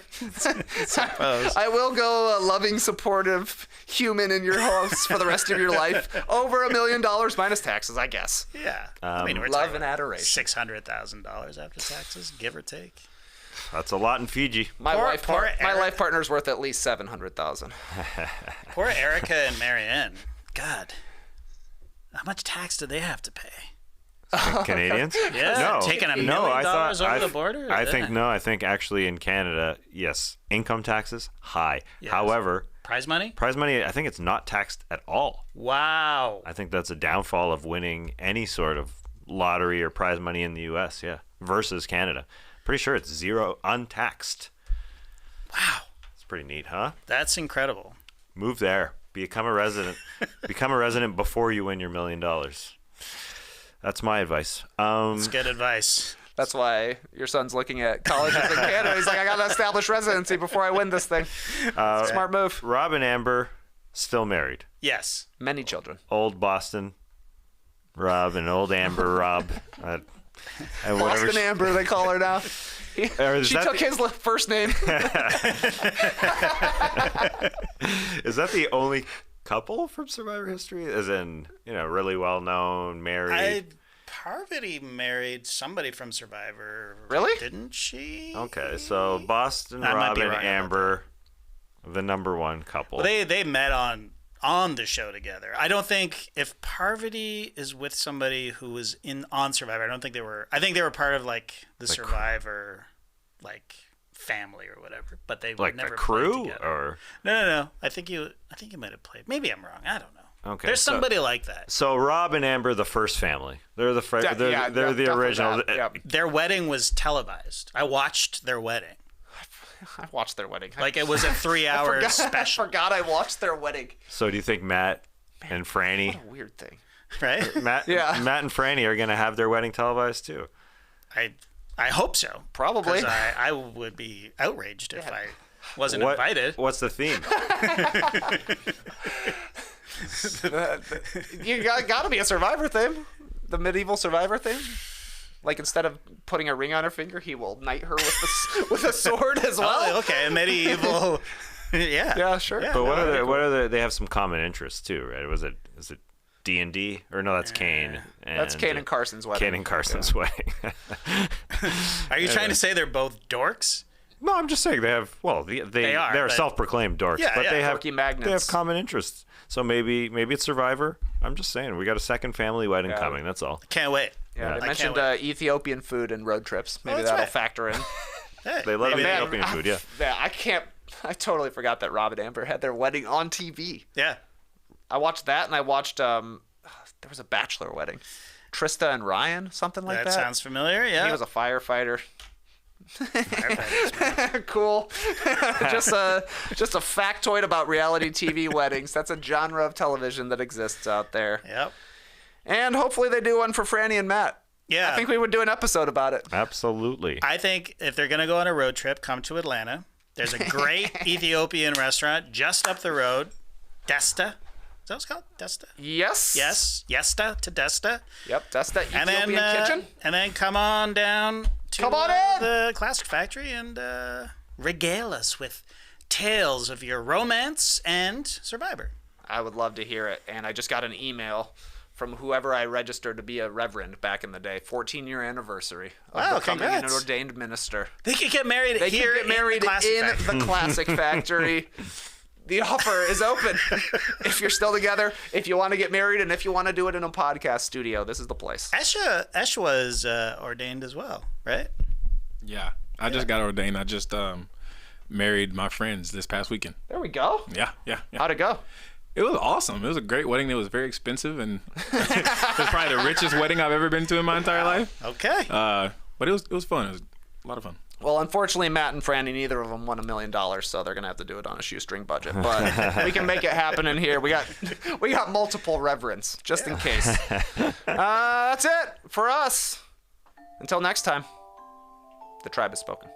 S1: I will go a loving, supportive human in your house for the rest of your life. Over $1 million minus taxes, I guess.
S2: Yeah. I mean, we're
S1: Love
S2: talking
S1: and adoration.
S2: $600,000 after taxes, give or take.
S3: That's a lot in Fiji.
S1: My
S2: Poor
S1: my
S2: Eric.
S1: life partner's worth at least $700,000.
S2: Poor Erica and Marianne. God, how much tax do they have to pay?
S3: Canadians?
S2: Yeah,
S3: No.
S2: taking $1 million
S3: No, I thought
S2: over the border.
S3: I think actually in Canada, yes, income taxes high.
S2: Yes.
S3: However,
S2: prize money.
S3: prize money, I think it's not taxed at all.
S2: Wow.
S3: I think that's a downfall of winning any sort of lottery or prize money in the U.S. Yeah, versus Canada. Pretty sure it's zero untaxed.
S2: Wow.
S3: It's pretty neat, huh?
S2: That's incredible.
S3: Move there. Become a resident. Become a resident before you win your $1 million. That's my advice.
S2: That's good advice.
S1: That's why your son's looking at colleges in Canada. He's like, I got to establish residency before I win this thing. Smart move.
S3: Rob and Amber still married.
S2: Yes.
S1: Many children.
S3: Old Boston Rob and old Amber Rob. And whatever
S1: Boston Amber, they call her now.
S3: is
S1: She
S3: that
S1: took his first name.
S3: Is that the only couple from Survivor history? As in, really well known, married.
S2: Parvati married somebody from Survivor.
S1: Really?
S2: Didn't she?
S3: Okay, so Boston
S2: I might
S3: Rob
S2: be
S3: and
S2: wrong about
S3: Amber, the number one couple.
S2: Well, they met on the show together. I don't think if Parvati is with somebody who was on Survivor, I don't think they were. I think they were part of like the Survivor, like family or whatever. But they
S3: like
S2: never
S3: the
S2: played
S3: crew,
S2: together.
S3: or
S2: No. I think you might have played. Maybe I'm wrong. I don't know.
S3: Okay,
S2: There's
S3: so-
S2: somebody like that.
S3: so Rob and Amber, the first family. They're the
S1: Yeah,
S3: they're the
S1: definitely
S3: original.
S1: that. Yeah.
S2: Their wedding was televised. I watched their wedding.
S1: I watched their wedding.
S2: Like it was a 3-hour
S1: I
S2: special,
S1: forgot I watched their wedding.
S3: So do you think Matt and Franny,
S1: What a weird thing.
S2: right?
S3: Matt and Franny are gonna have their wedding televised too?
S2: I hope so.
S1: Probably.
S2: 'Cause I would be outraged if I wasn't invited.
S3: What's the theme?
S1: You got to be a Survivor theme. The medieval Survivor theme. Like instead of putting a ring on her finger, he will knight her with a sword as well.
S2: Oh, okay, a medieval Yeah.
S1: Yeah, sure.
S2: Yeah.
S3: But what are they? They have some common interests too, right? Is it D&D or no? That's Kane.
S1: That's Kane and Carson's wedding.
S3: Kane and Carson's wedding.
S2: Are you trying to say they're both dorks?
S3: No, I'm just saying they have. Well, they're
S2: but-
S3: self-proclaimed dorks,
S2: Yeah,
S3: but
S2: yeah.
S3: they have
S1: Dorky magnets.
S3: They have common interests. So maybe it's Survivor. I'm just saying we got a second family wedding coming. That's all.
S2: Can't wait.
S1: Yeah,
S3: Yeah.
S1: they
S2: I
S1: mentioned
S2: can't wait.
S1: Ethiopian food and road trips. Maybe
S2: that's
S1: that'll
S2: right.
S1: factor in.
S2: Hey,
S3: They love
S2: maybe-
S3: Ethiopian food. Yeah.
S1: Yeah, I totally forgot that Rob and Amber had their wedding on TV.
S2: Yeah.
S1: I watched that, and I watched there was a bachelor wedding, Trista and Ryan, something like that.
S2: That sounds familiar. Yeah.
S1: He was a firefighter.
S2: Firefighters, man.
S1: Cool. just a factoid about reality TV weddings. That's a genre of television that exists out there.
S2: Yep.
S1: And hopefully they do one for Franny and Matt.
S2: Yeah.
S1: I think we would do an episode about it.
S3: Absolutely.
S2: I think if they're going to go on a road trip, come to Atlanta. There's a great Ethiopian restaurant just up the road. Desta. Is that what it's called? Desta?
S1: Yes.
S2: Yes. Yesta to Desta.
S1: Yep, that's that
S2: And
S1: Ethiopian
S2: then,
S1: kitchen.
S2: and then come on down to
S1: Come on in!
S2: the Classic Factory and regale us with tales of your romance and Survivor.
S1: I would love to hear it. And I just got an email from whoever I registered to be a reverend back in the day. 14-year anniversary of
S2: Wow,
S1: becoming an
S2: congrats.
S1: ordained minister.
S2: They could get married
S1: They
S2: here
S1: can get married
S2: in the Classic Factory.
S1: the Classic Factory. The offer is open. If you're still together, if you want to get married, and if you want to do it in a podcast studio, this is the place.
S2: Esha was ordained as well, right?
S5: Yeah, I just got ordained. I just married my friends this past weekend.
S1: There we go.
S5: Yeah.
S1: How'd it go?
S5: It was awesome. It was a great wedding. It was very expensive, and it was probably the richest wedding I've ever been to in my entire life.
S2: Okay.
S5: But it was fun. It was a lot of fun.
S1: Well, unfortunately, Matt and Franny, neither of them won $1 million, so they're gonna have to do it on a shoestring budget. But we can make it happen in here. We got multiple reverends just in case. That's it for us. Until next time, the tribe has spoken.